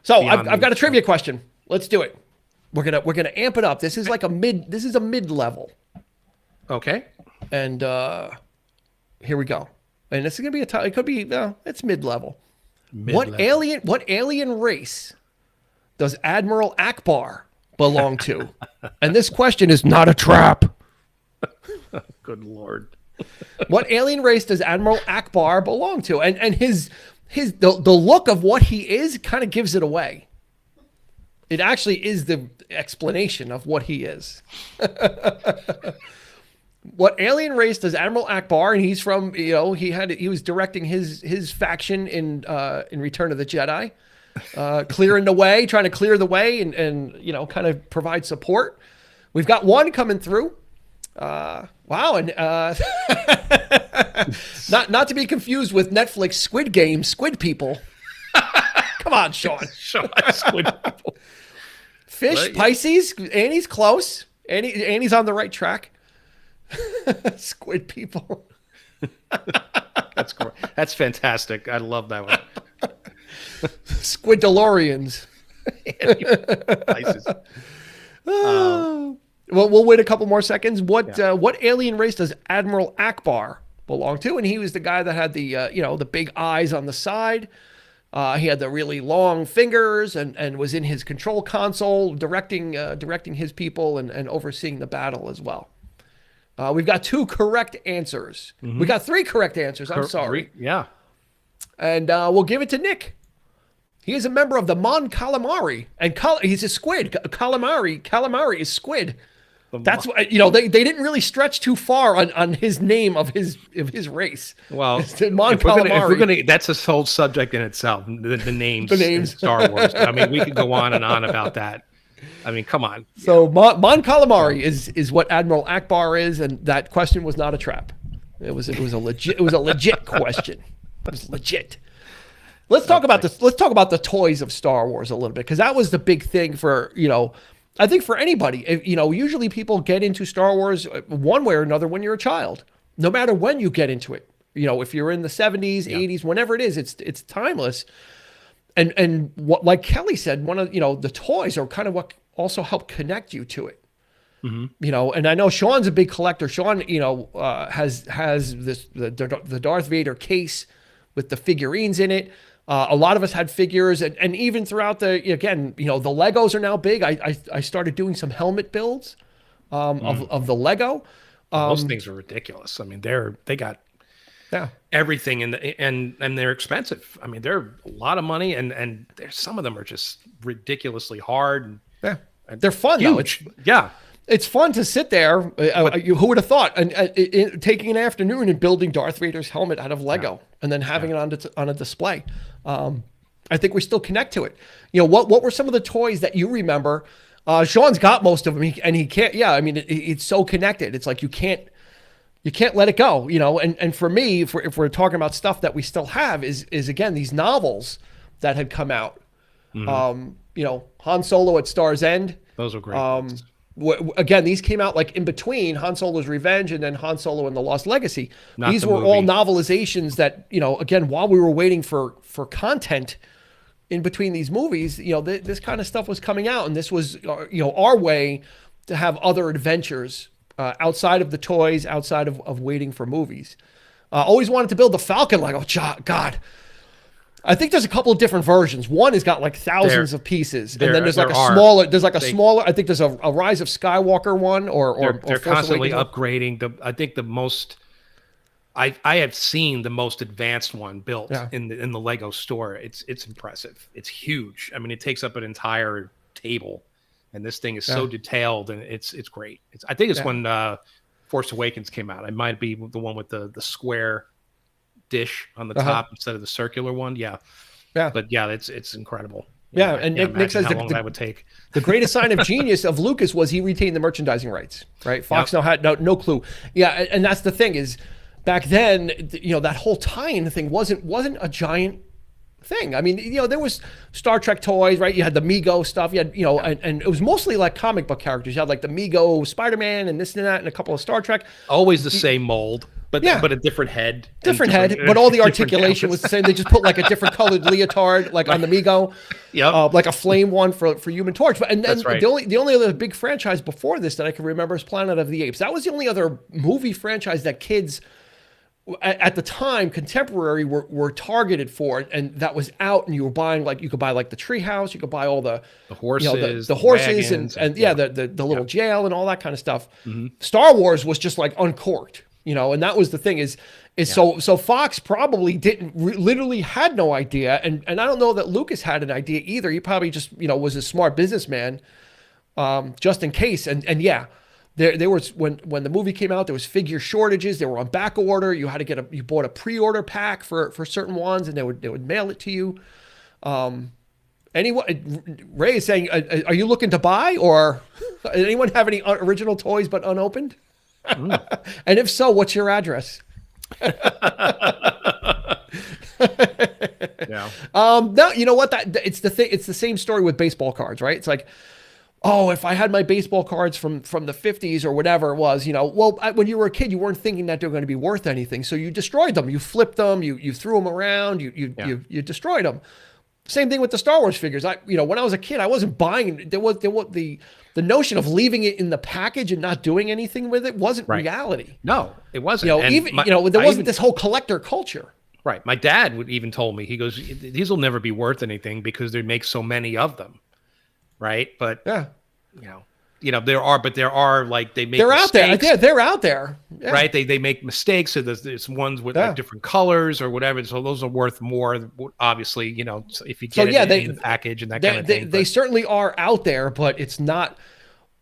So I've got a trivia question. Let's do it. We're gonna amp it up. This is like a mid-level. Okay. And here we go. And this is gonna be it could be it's mid-level. What alien race does Admiral Akbar belong to? And this question is not a trap. Good Lord. What alien race does Admiral Akbar belong to? And the look of what he is kind of gives it away. It actually is the explanation of what he is. What alien race does Admiral Akbar, and he's from, he was directing his faction in Return of the Jedi. Clearing the way, trying to clear the way and kind of provide support. We've got one coming through. Wow. And not to be confused with Netflix Squid Game, Squid People. Come on, Sean. Squid People. Fish, right, Pisces, Annie's close. Annie's on the right track. Squid People. That's great. That's fantastic. I love that one. Squidalorians. Well, we'll wait a couple more seconds. What alien race does Admiral Akbar belong to? And he was the guy that had the big eyes on the side. He had the really long fingers and was in his control console directing his people and overseeing the battle as well. We've got 2 correct answers. Mm-hmm. We got 3 correct answers. I'm sorry. Yeah. And we'll give it to Nick. He is a member of the Mon Calamari, and he's a squid. Calamari is squid. That's what they didn't really stretch too far on his name of his race. Well, Mon Calamari. That's a whole subject in itself. The names in Star Wars. I mean, we could go on and on about that. I mean, come on. So Mon Calamari is what Admiral Akbar is, and that question was not a trap. It was a legit question. It was legit. Let's talk about this. Let's talk about the toys of Star Wars a little bit, because that was the big thing for, I think for anybody. Usually people get into Star Wars one way or another when you're a child, no matter when you get into it. If you're in the 70s, 80s, whenever it is, it's timeless. And what, like Kelly said, one of, the toys are kind of what also help connect you to it. Mm-hmm. And I know Sean's a big collector. Sean, has this, the Darth Vader case with the figurines in it. A lot of us had figures, and even throughout the Legos are now big. I started doing some helmet builds of the Lego. Those things are ridiculous. I mean, they got everything and they're expensive. I mean, they're a lot of money, and some of them are just ridiculously hard. And they're fun huge. Though. It's fun to sit there. Who would have thought? Taking an afternoon and building Darth Vader's helmet out of Lego and then having it on a display. I think we still connect to it. What were some of the toys that you remember? Sean's got most of them, and he can't. Yeah, I mean, it's so connected. It's like you can't let it go. And for me, if we're talking about stuff that we still have, is again these novels that had come out. Mm-hmm. Han Solo at Star's End. Those are great. Again, these came out like in between Han Solo's Revenge and then Han Solo and the Lost Legacy. These were all novelizations that, again, while we were waiting for content in between these movies, this kind of stuff was coming out. And this was, our way to have other adventures outside of the toys, outside of waiting for movies. Always wanted to build the Falcon Lego. God. I think there's a couple of different versions. One has got like thousands of pieces, and then there's like a smaller. There's like a smaller. I think there's a Rise of Skywalker one, or they're constantly upgrading. I think the most. I have seen the most advanced one built in the Lego store. It's impressive. It's huge. I mean, it takes up an entire table. and this thing is so detailed, and it's great. I think it's when Force Awakens came out. It might be the one with the square dish on the top instead of the circular one. Yeah. But it's incredible. Yeah, and Nick says how long that would take. The greatest sign of genius of Lucas was he retained the merchandising rights, right? Fox had no clue. Yeah, and that's the thing is, back then, that whole tie-in thing wasn't a giant thing. I mean, there was Star Trek toys, right? You had the Mego stuff. You had, and it was mostly like comic book characters. You had like the Mego Spider-Man and this and that, and a couple of Star Trek. Always the same mold. But a different head. Different head, but all the articulation was the same. They just put like a different colored leotard, like on the Mego, like a flame one for Human Torch. And then the only other big franchise before this that I can remember is Planet of the Apes. That was the only other movie franchise that kids at the time, contemporary, were targeted for, and that was out, and you were buying you could buy like the Treehouse, you could buy all the horses, the horses, wagons, and the little jail and all that kind of stuff. Star Wars was just like uncorked. And that was the thing is so Fox probably literally had no idea. And I don't know that Lucas had an idea either. He probably just, was a smart businessman, just in case. And there was, when the movie came out, there was figure shortages. They were on back order. You had to you bought a pre-order pack for certain ones, and they would mail it to you. Ray is saying, are you looking to buy, or anyone have any original toys but unopened? And if so, what's your address? No, you know what? It's the same story with baseball cards, right? It's like, oh, if I had my baseball cards from the 50s or whatever it was, when you were a kid, you weren't thinking that they were going to be worth anything, so you destroyed them, you flipped them, you threw them around, you destroyed them. Same thing with the Star Wars figures. When I was a kid, I wasn't buying. There was the notion of leaving it in the package and not doing anything with it wasn't reality. No, it wasn't. There wasn't this whole collector culture. Right. My dad would even told me, he goes, these will never be worth anything because they make so many of them. Right. But there are like they make they're mistakes. Out there. Yeah, they're out there. Yeah. Right. They make mistakes. So there's ones with like different colors or whatever. So those are worth more, obviously, if you get in the package and that kind of thing. They certainly are out there, but it's not,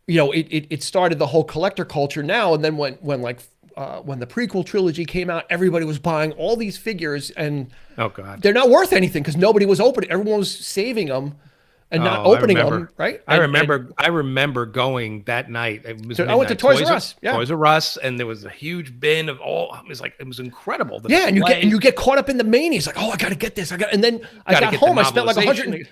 it started the whole collector culture now. And then when the prequel trilogy came out, everybody was buying all these figures, and they're not worth anything because nobody was opening. Everyone was saving them and not opening them, right? I remember going that night. I went to Toys R Us. Yeah. Toys R Us, and there was a huge bin of all. It was incredible. And you get caught up in the mania. It's like, oh, I got to get this. And then I got home. I spent like $150.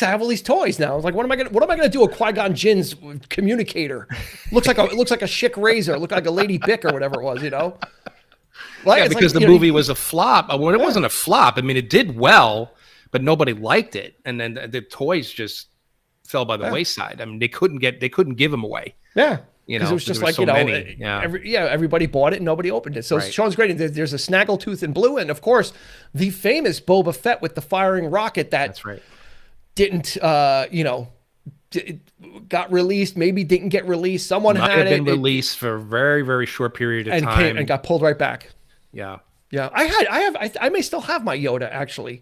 I have all these toys now. I was like, what am I gonna do with Qui-Gon Jinn's communicator? Looks like a Schick razor. Looked like a Lady Bic or whatever it was, because the movie was a flop. Well, it wasn't a flop. I mean, it did well, but nobody liked it, and then the toys just fell by the wayside. I mean, they couldn't give them away. Yeah, because it was just like everybody bought it and nobody opened it. So Sean's great. There's a Snaggletooth in blue, and of course, the famous Boba Fett with the firing rocket that didn't, got released. Maybe didn't get released. Someone might had have been released for a very, very short period of time and got pulled right back. Yeah. I may still have my Yoda actually.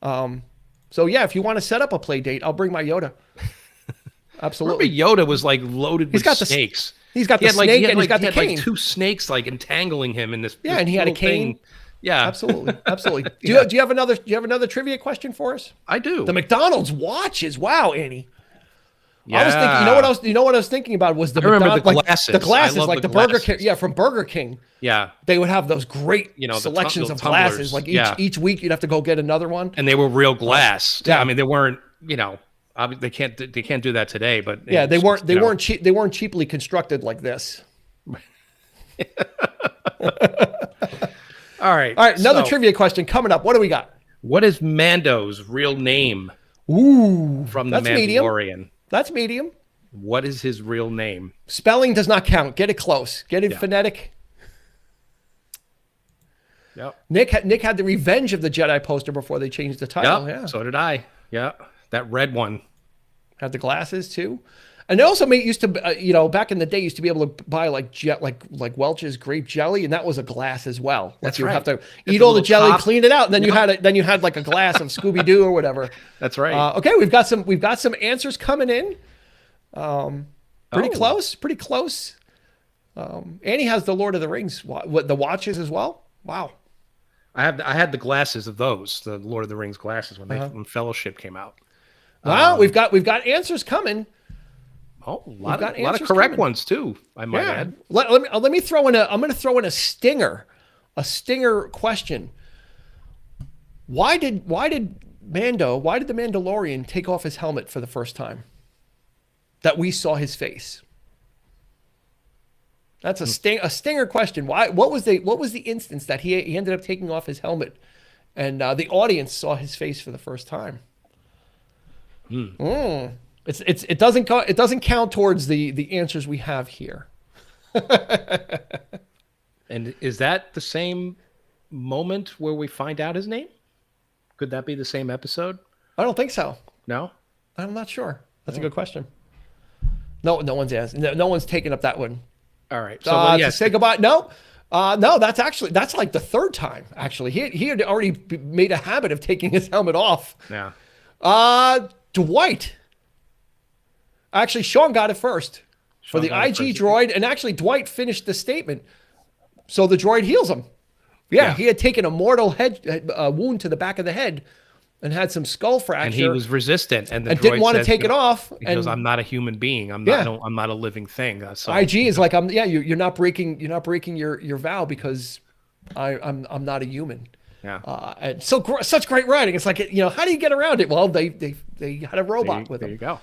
So if you want to set up a play date, I'll bring my Yoda. Absolutely. Remember Yoda was like loaded with snakes. He's got the snake and he's got the cane. Like two snakes like entangling him in this. Yeah, and he had a cane. Thing. Yeah, absolutely. Do you have another trivia question for us? I do. The McDonald's watches. Wow, Annie. Yeah. I was thinking. You know what I was thinking about was the glasses. The glasses, like the Burger King. Yeah, from Burger King. Yeah, they would have those great selections of glasses. Like each week, you'd have to go get another one. And they were real glass. Yeah, I mean they weren't. They can't do that today. But they weren't. They weren't cheap. They weren't cheaply constructed like this. All right. Another trivia question coming up. What do we got? What is Mando's real name? Ooh, from the Mandalorian. Medium. That's medium. What is his real name? Spelling does not count. Get it close. Get it phonetic. Yep. Nick had the Revenge of the Jedi poster before they changed the title. Yep. Yeah. So did I. Yeah. That red one. Had the glasses too. And they also used to, back in the day, used to be able to buy like Welch's grape jelly, and that was a glass as well. That's you right. have to eat all the jelly, clean it out, and then you had like a glass of Scooby Doo or whatever. That's right. Okay, we've got some answers coming in. Pretty close. Annie has the Lord of the Rings, the watches as well. Wow. I had the glasses of those, the Lord of the Rings glasses when Fellowship came out. Well, we've got answers coming. Oh, a lot of correct ones too, I might add. Let me throw in I'm going to throw in a stinger question. Why did the Mandalorian take off his helmet for the first time? That we saw his face. That's a stinger question. Why? What was the instance that he ended up taking off his helmet, and the audience saw his face for the first time? It doesn't count towards the answers we have here. And is that the same moment where we find out his name? Could that be the same episode? I don't think so. No, I'm not sure. That's a good question. No one's asked. No one's taken up that one. All right. So to say goodbye. No, that's like the third time. Actually, he had already made a habit of taking his helmet off. Yeah. Dwight. Actually, Sean got it first for the IG droid, and actually Dwight finished the statement. So the droid heals him. Yeah. He had taken a mortal head wound to the back of the head and had some skull fracture. And he was resistant, and didn't want to take it off. He goes, "I'm not a human being. I'm not a living thing." So IG is like, you're not breaking your vow because I'm not a human. Yeah. And such great writing. It's like, how do you get around it? Well, they had a robot with them. There you go.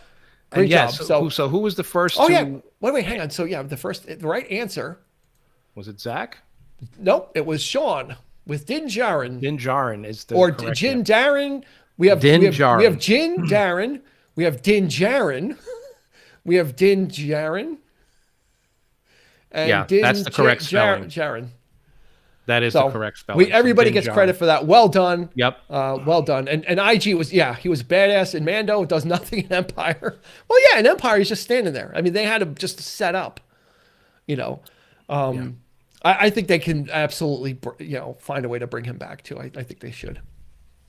Great job. So who was the first? Wait, hang on. So the right answer was it Zach? Nope, it was Sean with Din Djarin. Din Djarin is the correct Jin Djarin. We have Jin Djarin. We have Din Djarin. We have Din Djarin. And that's the correct spelling. Djarin. That is the correct spelling. Everybody gets credit for that. Well done. Yep. Well done. And IG was, he was badass in Mando. Does nothing in Empire. Well, yeah, in Empire, he's just standing there. I mean, they had to just set up, I think they can absolutely, find a way to bring him back too. I think they should.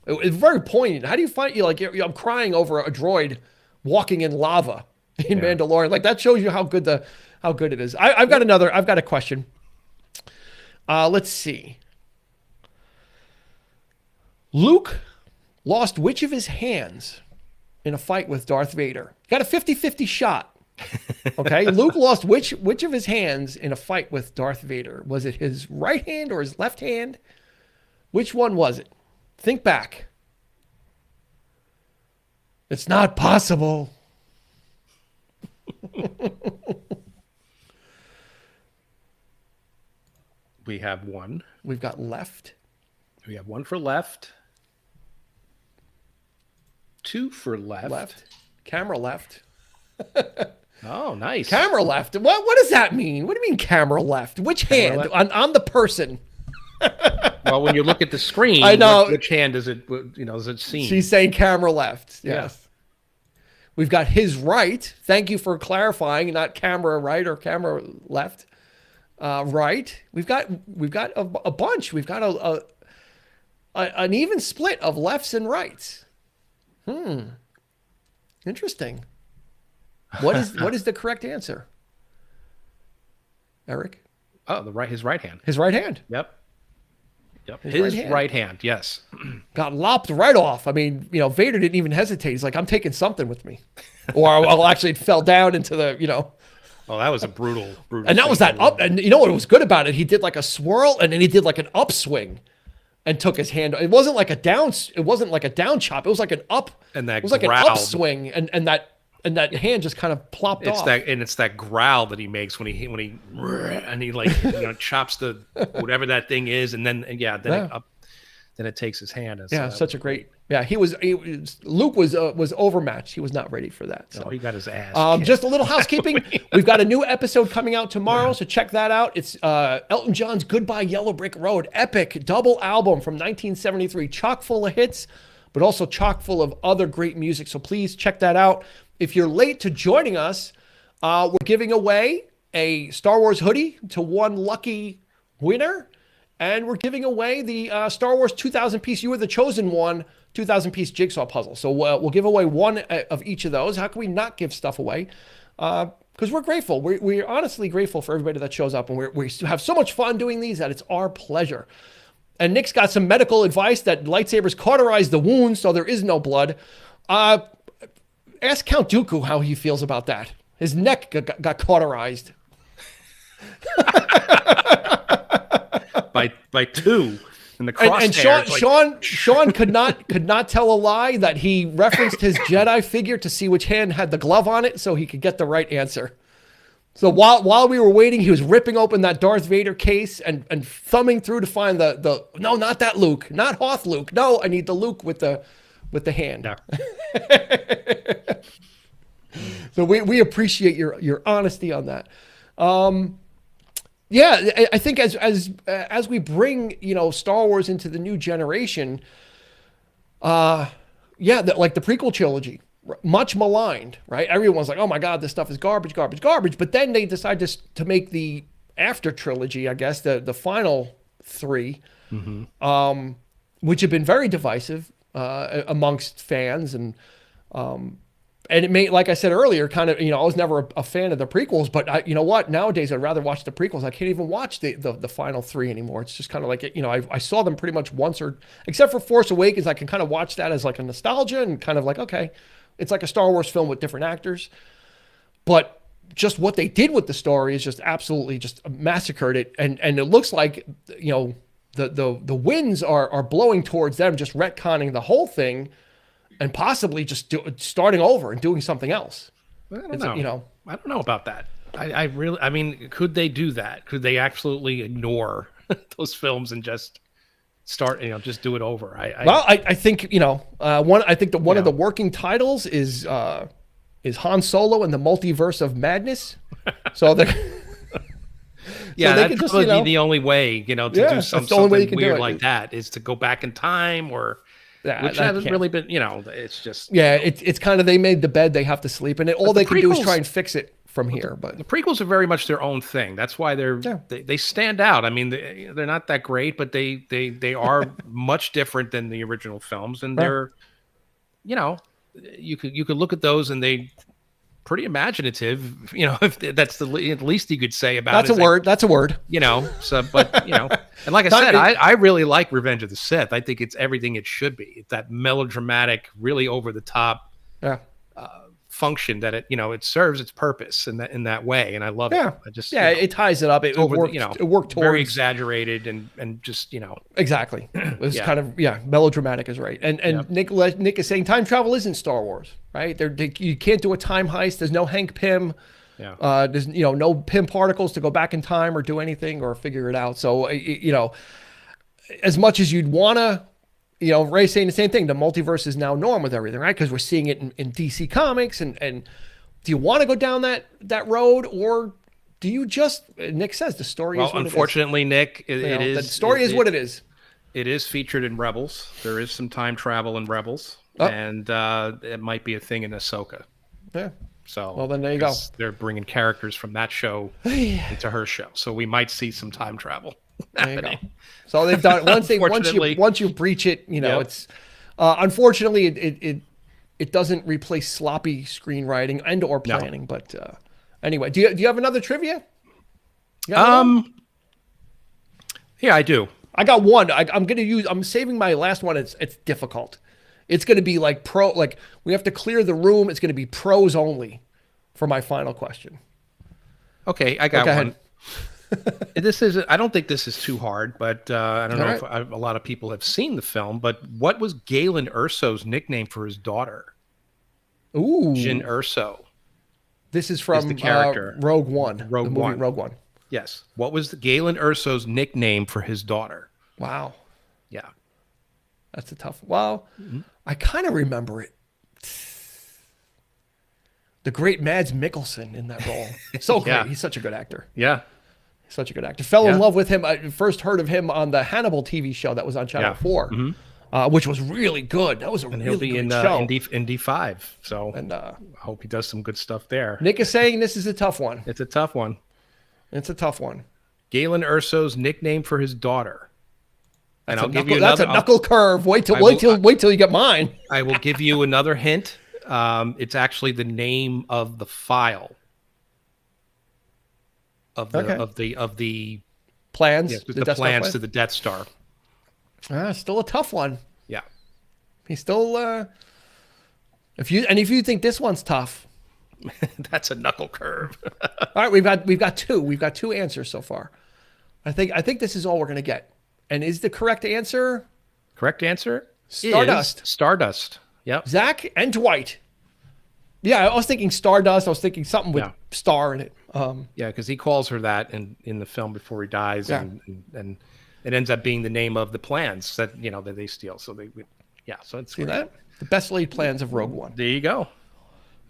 It's very poignant. How do you find I'm crying over a droid walking in lava in Mandalorian? Like that shows you how good it is. I've got a question. Let's see. Luke lost which of his hands in a fight with Darth Vader? Got a 50-50 shot. Okay, Luke lost which of his hands in a fight with Darth Vader? Was it his right hand or his left hand? Which one was it? Think back. It's not possible. We have one. We've got left. We have one for left. Two for left. Left. Camera left. Oh, nice. Camera left. What does that mean? What do you mean camera left? Which hand? On the person. Well, when you look at the screen, I know. Which hand is it seen? She's saying camera left. Yes. Yeah. We've got his right. Thank you for clarifying, not camera right or camera left. Right. We've got a bunch. We've got an even split of lefts and rights. Interesting. What is the correct answer? Eric? Oh, his right hand. His right hand. Yep. His right hand. Yes. Got lopped right off. I mean, Vader didn't even hesitate. He's like, I'm taking something with me. Or actually it fell down into the, Oh, that was a brutal. And that was that up. And you know what was good about it? He did like a swirl and then he did like an upswing and took his hand. It wasn't like a down chop. It was like an up. And that it was like an upswing and that hand just kind of plopped off. It's that growl that he makes when he like chops the whatever that thing is, and then it takes his hand. Such a great. Yeah, Luke was overmatched. He was not ready for that. So he got his ass. Just a little housekeeping. We've got a new episode coming out tomorrow, so check that out. It's Elton John's "Goodbye Yellow Brick Road," epic double album from 1973, chock full of hits, but also chock full of other great music. So please check that out. If you're late to joining us, We're giving away a Star Wars hoodie to one lucky winner. And we're giving away the Star Wars 2,000-piece, you were the chosen one, 2,000-piece jigsaw puzzle. So we'll give away one of each of those. How can we not give stuff away? Because we're grateful. We're honestly grateful for everybody that shows up. And we have so much fun doing these that it's our pleasure. And Nick's got some medical advice that lightsabers cauterize the wound so there is no blood. Ask Count Dooku how he feels about that. His neck got cauterized. by two in the crosshairs. And Sean could not tell a lie that he referenced his Jedi figure to see which hand had the glove on it so he could get the right answer. So while we were waiting, he was ripping open that Darth Vader case and thumbing through to find the no, not that Luke, not Hoth Luke. No, I need the Luke with the hand. Yeah. So we appreciate your honesty on that. Yeah, I think as we bring, Star Wars into the new generation, like the prequel trilogy, much maligned, right? Everyone's like, oh my God, this stuff is garbage, garbage, garbage. But then they decide to make the after trilogy, I guess, the final three, which have been very divisive amongst fans. And it may, like I said earlier, kind of, I was never a fan of the prequels, but you know what? Nowadays, I'd rather watch the prequels. I can't even watch the final three anymore. It's just kind of like, I saw them pretty much once except for Force Awakens, I can kind of watch that as like a nostalgia and kind of like, okay, it's like a Star Wars film with different actors. But just what they did with the story is just absolutely just massacred it. And it looks like, the winds are blowing towards them, just retconning the whole thing. And possibly just starting over and doing something else. I don't know. I don't know about that. I mean, could they do that? Could they absolutely ignore those films and just start, just do it over? I think, one of the working titles is Han Solo and the Multiverse of Madness. So they that'd probably be the only way, to do something weird like that is to go back in time or. Which hasn't really been, it's just... Yeah, it's kind of, they made the bed, they have to sleep in it. All they can do is try and fix it from here. But the prequels are very much their own thing. That's why they stand out. I mean, they're not that great, but they are much different than the original films. And they're, you could look at those and they pretty imaginative, if that's the least you could say about it. That's a word. But, and like I said, I really like Revenge of the Sith. I think it's everything it should be. It's that melodramatic, really over the top function that it serves its purpose in that way. And I love it. I just, it ties it up. It worked towards very exaggerated and just, Exactly. It was kind of, melodramatic is right. And Nick is saying time travel isn't Star Wars, right? You can't do a time heist. There's no Hank Pym. Yeah. There's, no Pym particles to go back in time or do anything or figure it out. So, as much as you'd want to, Ray's saying the same thing. The multiverse is now norm with everything, right? Because we're seeing it in DC Comics. And do you want to go down that road, or do you just? Nick says the story is what unfortunately, it is. Nick, it is. The story is what it is. It is featured in Rebels. There is some time travel in Rebels, and it might be a thing in Ahsoka. Yeah. So well, then there you go. They're bringing characters from that show into her show, so we might see some time travel. There you go. So they've done once you breach it, it's unfortunately it doesn't replace sloppy screenwriting and or planning. No. But anyway, do you have another trivia? Yeah, I do. I got one. I'm saving my last one. It's difficult. It's going to be like we have to clear the room. It's going to be pros only for my final question. Okay, I got one. I don't think this is too hard, but I don't know if a lot of people have seen the film, but what was Galen Erso's nickname for his daughter? Ooh. Jyn Erso. This is from the character Rogue One. Rogue One. Yes. What was Galen Erso's nickname for his daughter? Wow. Yeah. That's a tough one. Well, I kind of remember it. The great Mads Mikkelsen in that role. So great. Yeah. He's such a good actor. Yeah. Such a good actor. Fell in love with him. I first heard of him on the Hannibal TV show that was on Channel 4. which was really good. That was a really good show. Indy 5. So I hope he does some good stuff there. Nick is saying this is a tough one. It's a tough one. It's a tough one. Galen Erso's nickname for his daughter. And I'll give you that's another. a knuckle curve. Wait till you get mine. I will give you another hint. It's actually the name of the file of the plans. Yes, the plans to the Death Star. Still a tough one. Yeah, he's still. If you think this one's tough, that's a knuckle curve. All right, we've got two. We've got two answers so far. I think this is all we're gonna get. And is the correct answer? Correct answer? Stardust. Stardust. Yep. Zach and Dwight. Yeah, I was thinking Stardust. I was thinking something with star in it. Yeah, because he calls her that in the film before he dies, and it ends up being the name of the plans that that they steal. So so it's see that the best laid plans of Rogue One. There you go.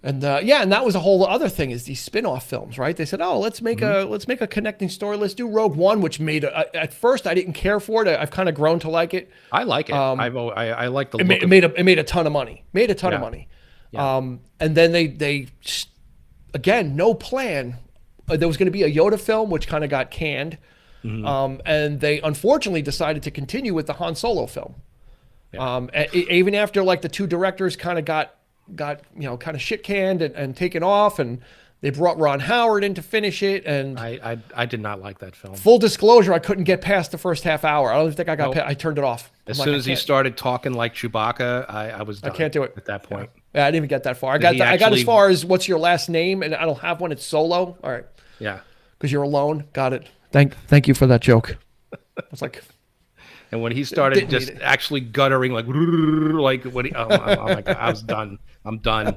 And and that was a whole other thing is these spin-off films, right? They said, oh, let's make a connecting story. Let's do Rogue One, which made at first I didn't care for it. I've kind of grown to like it. I like it. I like the look. It made a ton of money. Made a ton of money. Yeah. And then they again, no plan. There was going to be a Yoda film, which kind of got canned. Mm-hmm. And they unfortunately decided to continue with the Han Solo film. Yeah. Even after like the two directors kind of got kind of shit canned and taken off, and they brought Ron Howard in to finish it. And I did not like that film. Full disclosure, I couldn't get past the first half hour. I don't think I got past, I turned it off. As soon as he started talking like Chewbacca, I was done. I can't do it at that point. Yeah, I didn't even get that far. I got as far as what's your last name, and I don't have one. It's Solo. All right. Yeah. Because you're alone. Got it. Thank you for that joke. I was like. And when he started just actually guttering like what oh my God, I was done. I'm done.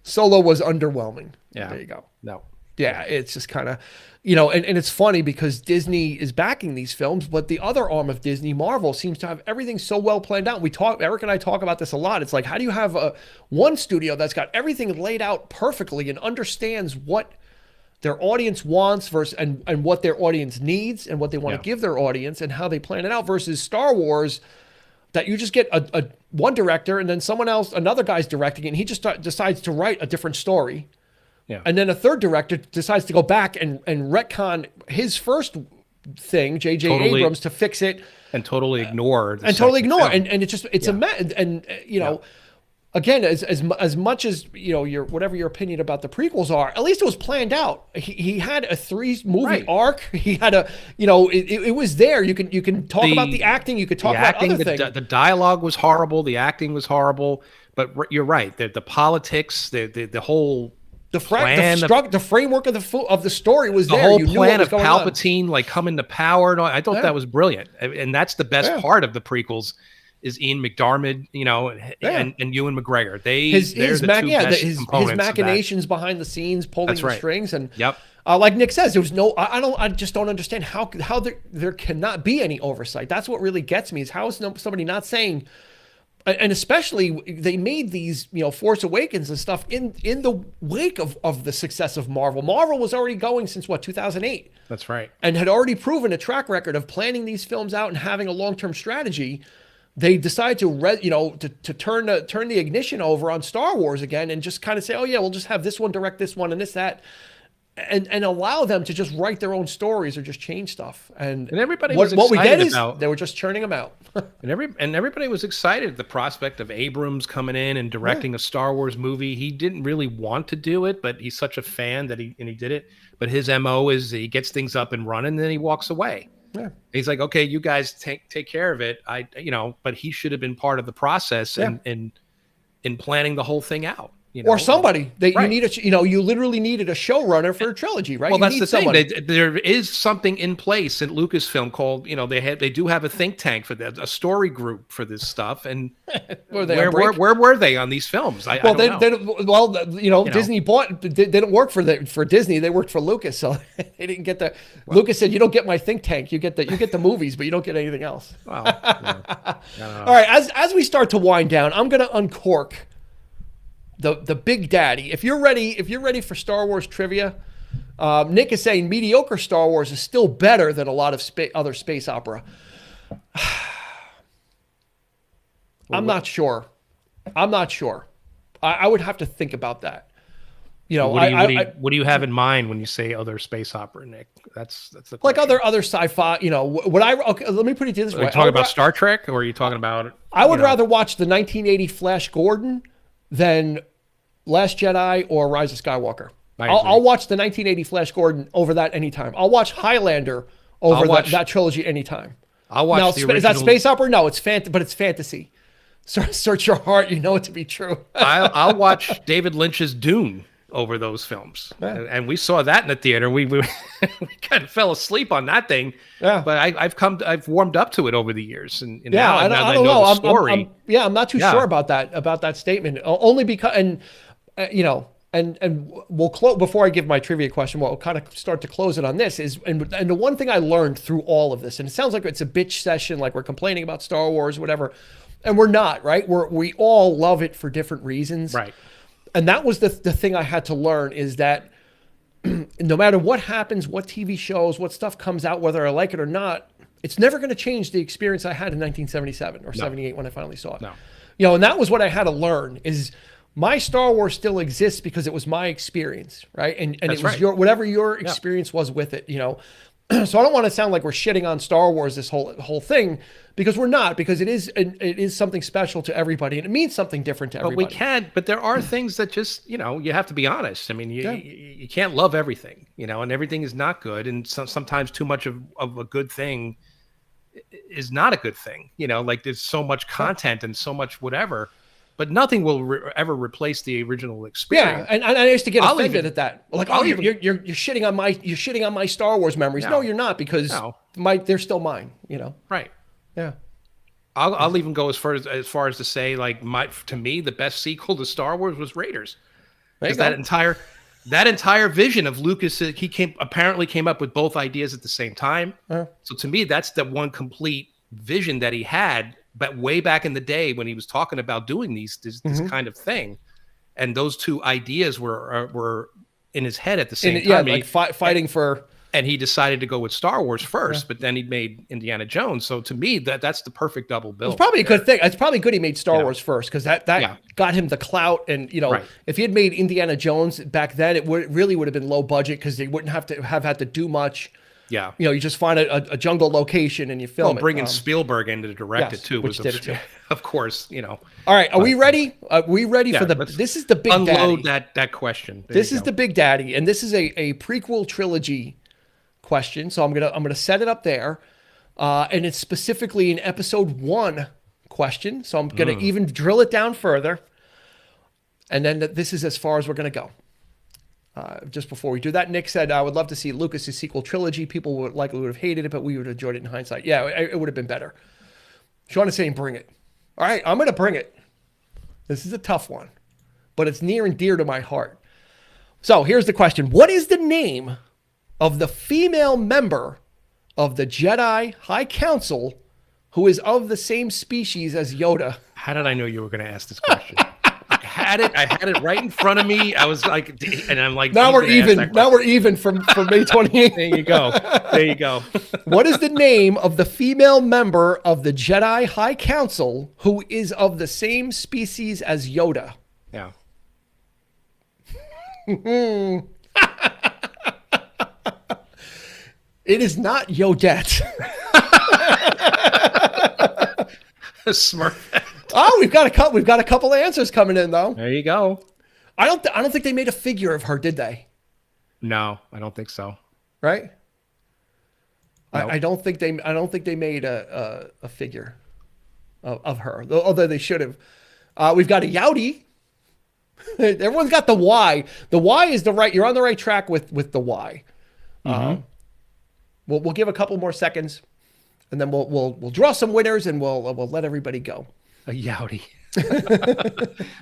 Solo was underwhelming. Yeah. There you go. No. Yeah, it's just kind of, and it's funny because Disney is backing these films, but the other arm of Disney, Marvel, seems to have everything so well planned out. Eric and I talk about this a lot. It's like, how do you have one studio that's got everything laid out perfectly and understands what their audience wants versus and what their audience needs and what they want to give their audience and how they plan it out versus Star Wars, that you just get a one director and then someone else, another guy's directing it, and he just decides to write a different story. Yeah. And then a third director decides to go back and retcon his first thing, J.J. Abrams, to fix it. And totally ignore. And it's a mess. And again, as much as your whatever your opinion about the prequels are, at least it was planned out. He had a 3-movie arc. He had it was there. You can talk about the acting. You could talk about other things. The dialogue was horrible. The acting was horrible. But you're right. The politics, the whole. The framework of the story was there. The whole plan of Palpatine coming to power. And all, I thought that was brilliant. And that's the best part of the prequels. Is Ian McDiarmid, and Ewan McGregor. His machinations behind the scenes, pulling the strings, and like Nick says, there was no. I just don't understand how there cannot be any oversight. That's what really gets me is how is somebody not saying, and especially they made these Force Awakens and stuff in the wake of the success of Marvel. Marvel was already going since 2008. That's right, and had already proven a track record of planning these films out and having a long-term strategy. They decide to turn the ignition over on Star Wars again and just kind of say, oh yeah, we'll just have this one direct this one and this, that, and allow them to just write their own stories or just change stuff. And everybody was excited what we get is they were just churning them out. and everybody was excited at the prospect of Abrams coming in and directing a Star Wars movie. He didn't really want to do it, but he's such a fan that he did it. But his MO is he gets things up and running, and then he walks away. Yeah. He's like, okay, you guys take care of it. But he should have been part of the process in planning the whole thing out. Or somebody that you need you literally needed a showrunner for a trilogy, right? Well, that's the thing. There is something in place at Lucasfilm called, they do have a think tank for that, a story group for this stuff. And where were they on these films? Disney they didn't work for Disney. They worked for Lucas, so they didn't get the. Lucas said, "You don't get my think tank. You get the movies, but you don't get anything else." Well, all right. As we start to wind down, I'm going to uncork the Big Daddy. If you're ready for Star Wars trivia, Nick is saying mediocre Star Wars is still better than a lot of other space opera. I'm not sure. I would have to think about that. You know, what do you have in mind when you say other space opera, Nick? That's the question. Like other sci-fi. You know, okay, let me put it this way. Are you talking about Star Trek, or are you talking about? I would rather watch the 1980 Flash Gordon than Last Jedi or Rise of Skywalker. I'll watch the 1980 Flash Gordon over that anytime. I'll watch Highlander over that trilogy anytime. I'll watch the original. Is that space opera? No, but it's fantasy. Search your heart, you know it to be true. I'll watch David Lynch's Dune over those films, and we saw that in the theater. We kind of fell asleep on that thing. Yeah, but I've warmed up to it over the years, and now I don't know the story. I'm not too sure about that statement. Only because, you know. And we'll close before I give my trivia question. We'll kind of start to close it on this and the one thing I learned through all of this, and it sounds like it's a bitch session, like we're complaining about Star Wars, whatever, and we're not, right? We all love it for different reasons, right? And that was the thing I had to learn, is that no matter what happens, what TV shows, what stuff comes out, whether I like it or not, it's never going to change the experience I had in 1977 or 78 when I finally saw it. No, you know, and that was what I had to learn is. My Star Wars still exists because it was my experience, right? And it was whatever your experience was with it, you know. So I don't want to sound like we're shitting on Star Wars, this whole thing, because we're not, because it is something special to everybody and it means something different to everybody. But there are things that just, you know, you have to be honest. I mean, you can't love everything, you know, and everything is not good, and sometimes too much of a good thing is not a good thing, you know. Like there's so much content and so much whatever. But nothing will ever replace the original experience. Yeah, and I used to get offended at that. Like, you're shitting on my Star Wars memories. No, you're not, because they're still mine. You know. Right. Yeah. I'll even go as far as to say, like, to me the best sequel to Star Wars was Raiders. Because that entire vision of Lucas, he apparently came up with both ideas at the same time. So to me, that's the one complete vision that he had. But way back in the day when he was talking about doing this kind of thing, and those two ideas were in his head at the same time. Yeah, like fighting for. And he decided to go with Star Wars first, but then he made Indiana Jones. So to me, that's the perfect double bill. It's probably a good thing. It's probably good he made Star Wars first, because that got him the clout. And you know, if he had made Indiana Jones back then, it really would have been low budget, because they wouldn't have had to do much. Yeah, you know, you just find a jungle location and you film it. Bringing Spielberg in to direct it too, which did it too. Of course, you know. All right, are we ready? Are we ready for this is the big unload daddy. that question. This is the big daddy, and this is a prequel trilogy question. So I'm gonna set it up there, and it's specifically an episode 1 question. So I'm gonna even drill it down further, and then this is as far as we're gonna go. Just before we do that, Nick said, I would love to see Lucas's sequel trilogy. People would have hated it, but we would have enjoyed it in hindsight. Yeah, it would have been better. Sean is saying, bring it. All right, I'm going to bring it. This is a tough one, but it's near and dear to my heart. So here's the question. What is the name of the female member of the Jedi High Council who is of the same species as Yoda? How did I know you were going to ask this question? I had it right in front of me. I was like, and I'm like, now we're even. Now we're even from May 28th. There you go. What is the name of the female member of the Jedi High Council who is of the same species as Yoda? Yeah. It is not Yodette. Smart. Oh, we've got a couple of answers coming in though. There you go. I don't think they made a figure of her, did they? No, I don't think so. Right? Nope. I don't think they made a figure of her, although they should have. We've got a Yowdy. Everyone's got the Y. The Y is you're on the right track with the Y. We'll give a couple more seconds, and then we'll draw some winners, and we'll let everybody go. A Yowdy.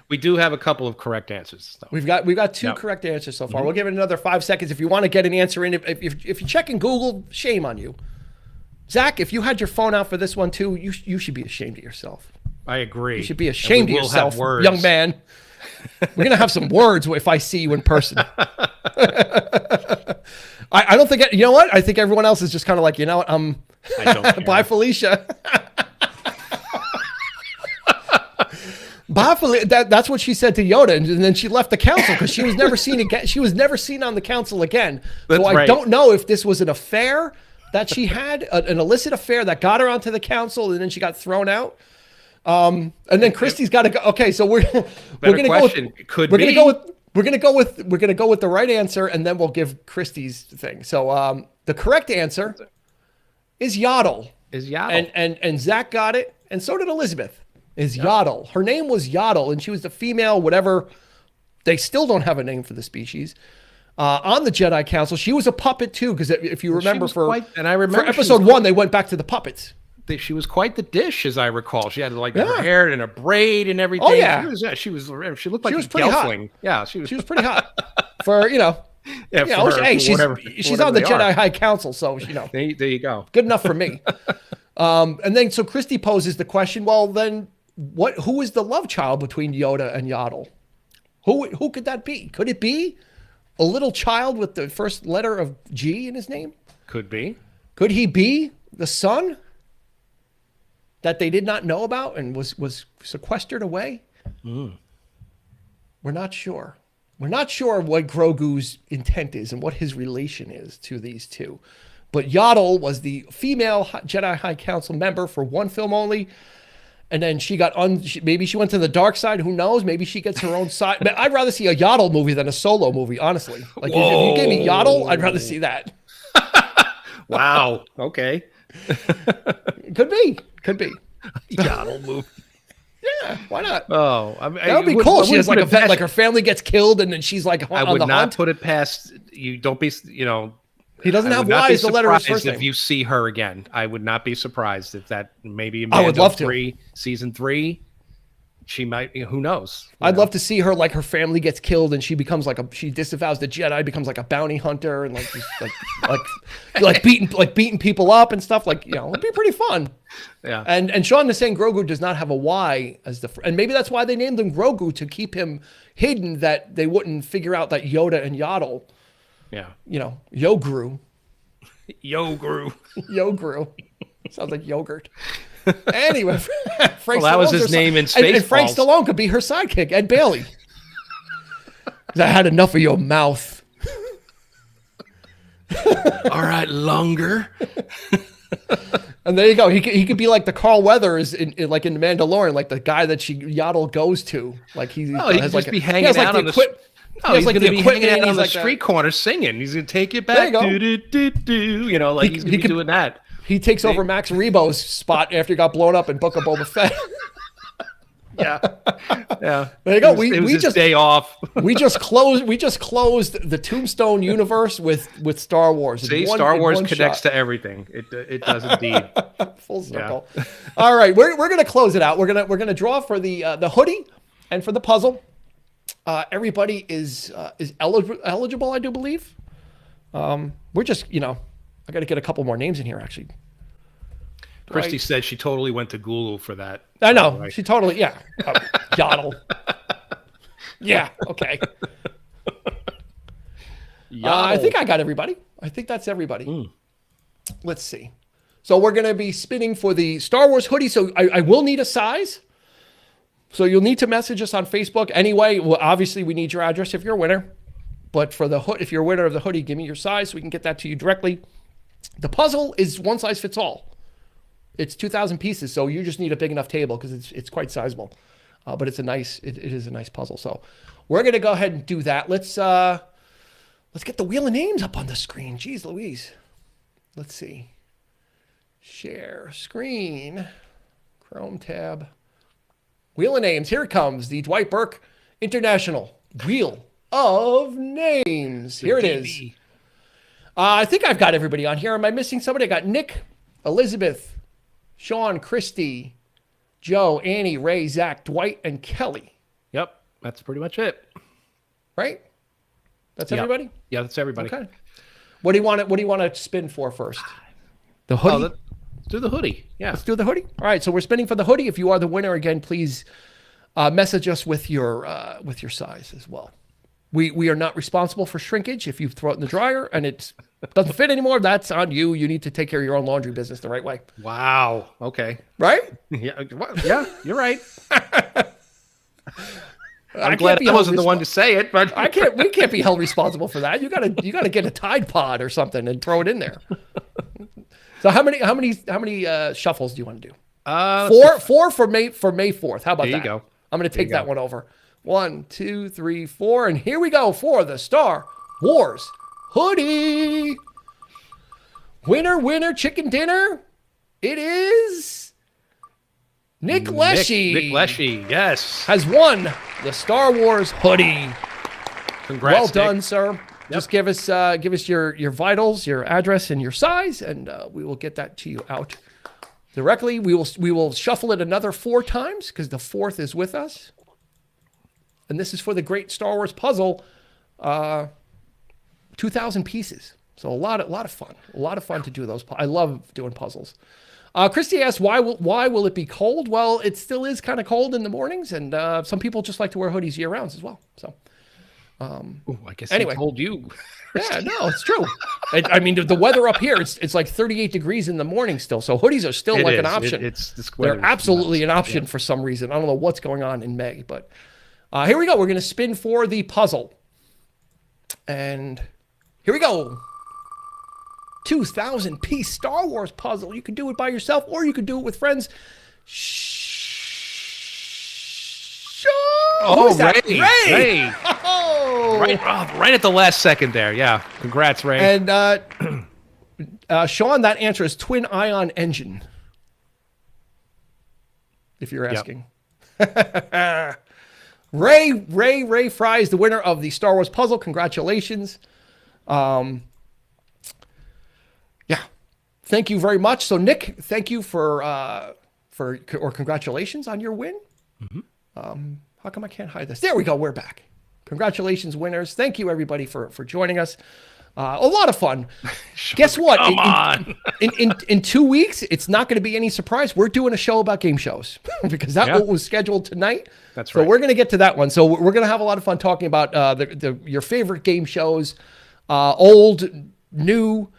We do have a couple of correct answers, though. We've got 2 correct answers so far. We'll give it another 5 seconds. If you want to get an answer in, if you're checking Google, shame on you. Zach, if you had your phone out for this one too, you should be ashamed of yourself. I agree. You should be ashamed of yourself, young man. We're going to have some words if I see you in person. I don't think, you know what? I think everyone else is just kind of like, you know what? I don't care. Bye, Felicia. That's what she said to Yoda, and then she left the council because she was never seen again. She was never seen on the council again. So I don't know if this was an affair that she had, an illicit affair that got her onto the council, and then she got thrown out. And then Christy's got to go. Okay, so we're gonna go with the right answer, and then we'll give Christy's thing. So the correct answer is Yaddle. And Zach got it, and so did Elizabeth. Yaddle. Her name was Yaddle, and she was the female, whatever. They still don't have a name for the species. On the Jedi Council, she was a puppet too, because if you remember, for episode 1, they went back to the puppets. She was quite the dish, as I recall. She had her hair in a braid and everything. Oh yeah, she looked like she was pretty hot. Yeah, she was pretty hot for she's on the Jedi High Council, so there you go. Good enough for me. And then so Christy poses the question. Well, then who is the love child between Yoda and Yaddle? Who could that be? Could it be a little child with the first letter of G in his name? Could be. Could he be the son that they did not know about and was sequestered away? We're not sure. We're not sure what Grogu's intent is and what his relation is to these two. But Yaddle was the female Jedi High Council member for one film only. And then she got maybe she went to the dark side. Who knows? Maybe she gets her own side. But I'd rather see a Yaddle movie than a Solo movie, honestly. Like if you gave me Yaddle, I'd rather see that. Wow. Okay. Could be. Yaddle movie. Yeah, why not? Oh, that would be cool. She has like like her family gets killed, and then she's like on the hunt. I would not put it past you. Don't be, He doesn't have Y as the letter of his first name. If you see her again, I would not be surprised if that maybe in I would love season 3, she might. Who knows? I'd love to see her, like her family gets killed and she becomes she disavows the Jedi, becomes like a bounty hunter and like beating people up and stuff. It'd be pretty fun. Yeah. And Sean is saying Grogu does not have a Y as and maybe that's why they named him Grogu, to keep him hidden, that they wouldn't figure out that Yoda and Yaddle. Yeah. Yogru. Yogru. Sounds like yogurt. Anyway, Frank that was his name in Spaceballs. And Frank Stallone could be her sidekick, Ed Bailey. I had enough of your mouth. All right, longer. And there you go. He could be like the Carl Weathers in The Mandalorian, like the guy that Yaddle goes to. Like he has just be hanging out on the. No, he's going to be hanging out on the street corner singing. He's going to take you back. There you go. He's going to be doing that. He takes over Max Rebo's spot after he got blown up in Book of Boba Fett. Yeah. There you go. It was his day off. we just closed the Tombstone universe with Star Wars. See, Star Wars connects to everything. It does indeed. Full circle. Yeah. All right, we're going to close it out. We're going to draw for the hoodie and for the puzzle. Everybody is eligible, I do believe. We're just, I got to get a couple more names in here, actually. Christy said she totally went to Gulu for that. I know. Right? She totally, yeah. Yaddle. Yeah, okay. I think I got everybody. I think that's everybody. Let's see. So we're going to be spinning for the Star Wars hoodie. So I will need a size. So you'll need to message us on Facebook. Anyway, well, obviously we need your address if you're a winner. But for the hood, if you're a winner of the hoodie, give me your size so we can get that to you directly. The puzzle is one size fits all. It's 2,000 pieces, so you just need a big enough table because it's quite sizable. But it is a nice puzzle. So we're gonna go ahead and do that. Let's get the wheel of names up on the screen. Jeez Louise. Let's see. Share screen. Chrome tab. Wheel of Names. Here it comes. The Dwight Burke International Wheel of Names. Here it is. I think I've got everybody on here. Am I missing somebody? I got Nick, Elizabeth, Sean, Christy, Joe, Annie, Ray, Zach, Dwight, and Kelly. Yep. That's pretty much it. Right? That's everybody? Yeah, that's everybody. Okay. What do you want to spin for first? The hoodie? Let's do the hoodie. Yeah. Let's do the hoodie. All right. So we're spinning for the hoodie. If you are the winner, again, please message us with your size as well. We are not responsible for shrinkage. If you throw it in the dryer and it doesn't fit anymore, that's on you. You need to take care of your own laundry business the right way. Wow. Okay. Right? Yeah. Yeah, you're right. I'm glad I wasn't the one to say it, but we can't be held responsible for that. You gotta get a Tide Pod or something and throw it in there. So how many shuffles do you want to do? Four for May 4th. How about that? There you go. I'm gonna take that one over. 1, 2, 3, 4, and here we go for the Star Wars hoodie. Winner, chicken dinner. It is Nick Leshy. Nick Leshy, yes, has won the Star Wars hoodie. Congrats, well done, Nick. sir. Yep. Just give us your vitals, your address, and your size, and we will get that to you out directly. We will shuffle it another 4 times because the 4th is with us. And this is for the great Star Wars puzzle, 2,000 pieces. So a lot of fun. A lot of fun to do those. I love doing puzzles. Christy asks, why will it be cold? Well, it still is kind of cold in the mornings, and some people just like to wear hoodies year round as well. So, I guess anyway, he told you. Yeah, no, it's true. I mean, the weather up here, it's like 38 degrees in the morning still. So hoodies are still an option. They're absolutely an option for some reason. I don't know what's going on in May, but here we go. We're going to spin for the puzzle. And here we go. 2,000 piece Star Wars puzzle. You can do it by yourself or you can do it with friends. Oh, Ray. Oh. Right at the last second there. Yeah. Congrats, Ray. And Sean, that answer is twin ion engine. If you're asking. Yep. Ray Fry is the winner of the Star Wars puzzle. Congratulations. Yeah. Thank you very much. So Nick, thank you for congratulations on your win. Mm-hmm. How come I can't hide this? There we go. We're back. Congratulations, winners. Thank you, everybody, for joining us. A lot of fun. Guess what? Come on. In 2 weeks, it's not going to be any surprise. We're doing a show about game shows because that was scheduled tonight. That's right. So we're going to get to that one. So we're going to have a lot of fun talking about your favorite game shows, old, new.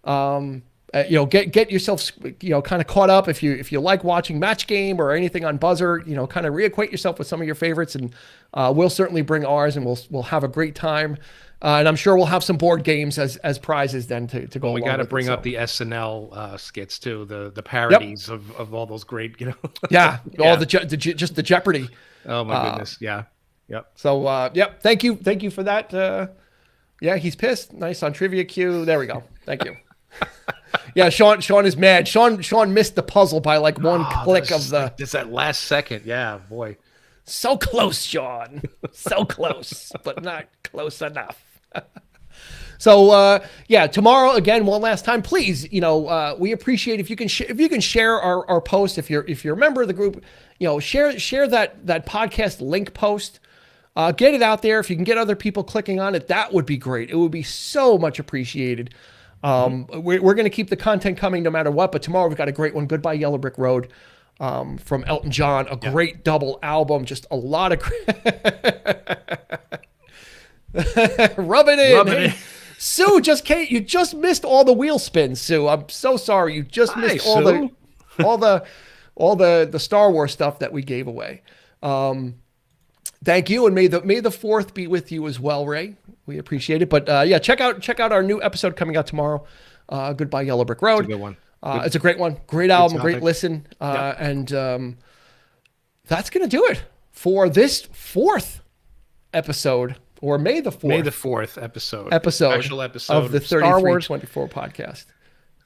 Get yourself kind of caught up if you like watching Match Game or anything on Buzzer. Kind of reacquaint yourself with some of your favorites, and we'll certainly bring ours, and we'll have a great time. And I'm sure we'll have some board games as prizes then to go along. We got to bring up the SNL skits too, the parodies of all those great, Yeah, all just the Jeopardy. Oh my goodness, yeah, yep. So thank you for that. Yeah, he's pissed. Nice on Trivia Q. There we go. Thank you. Yeah, Sean is mad. Sean missed the puzzle by like one click of the. It's that last second. Yeah, boy. So close, Sean. So close, but not close enough. So tomorrow again, one last time, please. We appreciate if you can share our post if you're a member of the group. Share that podcast link post. Get it out there. If you can get other people clicking on it, that would be great. It would be so much appreciated. We're going to keep the content coming no matter what, but tomorrow we've got a great one. Goodbye Yellow Brick Road from Elton John, a great double album, just a lot of rub it in. Sue you just missed all the wheel spins, Sue. I'm so sorry. You just missed all the Star Wars stuff that we gave away. Thank you, and may the 4th be with you as well, Ray. We appreciate it. But check out our new episode coming out tomorrow. Goodbye Yellow Brick Road. It's a good one. It's a great one. Great album, great listen. And that's going to do it for this 4th episode, or May the 4th. May the 4th episode. Special episode of the 3324 podcast.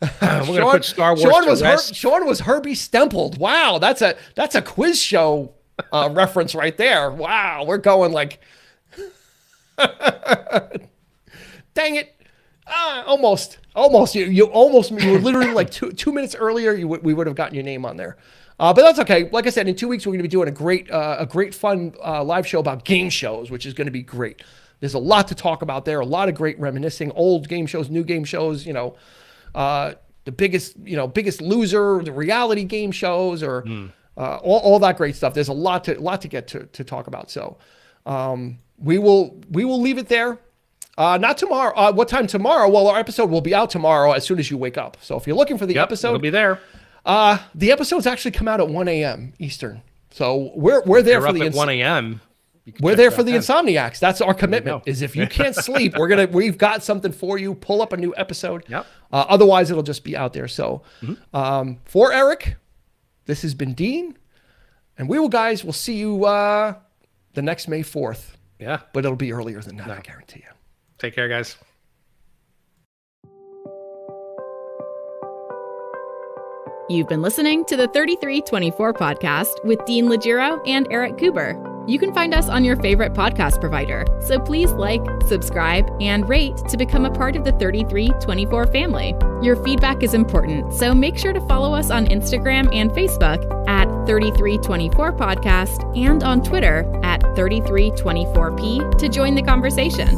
We're going to put Star Wars Sean was Herbie Stempled. Wow, that's a quiz show reference right there. Wow, we're going like... Dang it. Almost. You were literally like two minutes earlier. We would have gotten your name on there. But that's okay. Like I said, in 2 weeks, we're going to be doing a great fun live show about game shows, which is going to be great. There's a lot to talk about there. A lot of great reminiscing, old game shows, new game shows, the biggest loser, the reality game shows, or all that great stuff. There's a lot to get to talk about. So, we will leave it there. Not tomorrow. What time tomorrow? Well, our episode will be out tomorrow as soon as you wake up. So if you're looking for the episode, it'll be there. The episodes actually come out at 1 a.m. Eastern. So we're there for at 1 a.m. We're there for the insomniacs. That's our commitment. Is if you can't sleep, we've got something for you. Pull up a new episode. Yep. Otherwise, it'll just be out there. So, for Eric, this has been Dean, and we'll see you the next May 4th. Yeah, but it'll be earlier than that. I guarantee you. Take care, guys. You've been listening to the 3324 podcast with Dean Legiro and Eric Kuber. You can find us on your favorite podcast provider, so please like, subscribe, and rate to become a part of the 3324 family. Your feedback is important, so make sure to follow us on Instagram and Facebook at 3324 podcast and on Twitter at 3324p to join the conversation.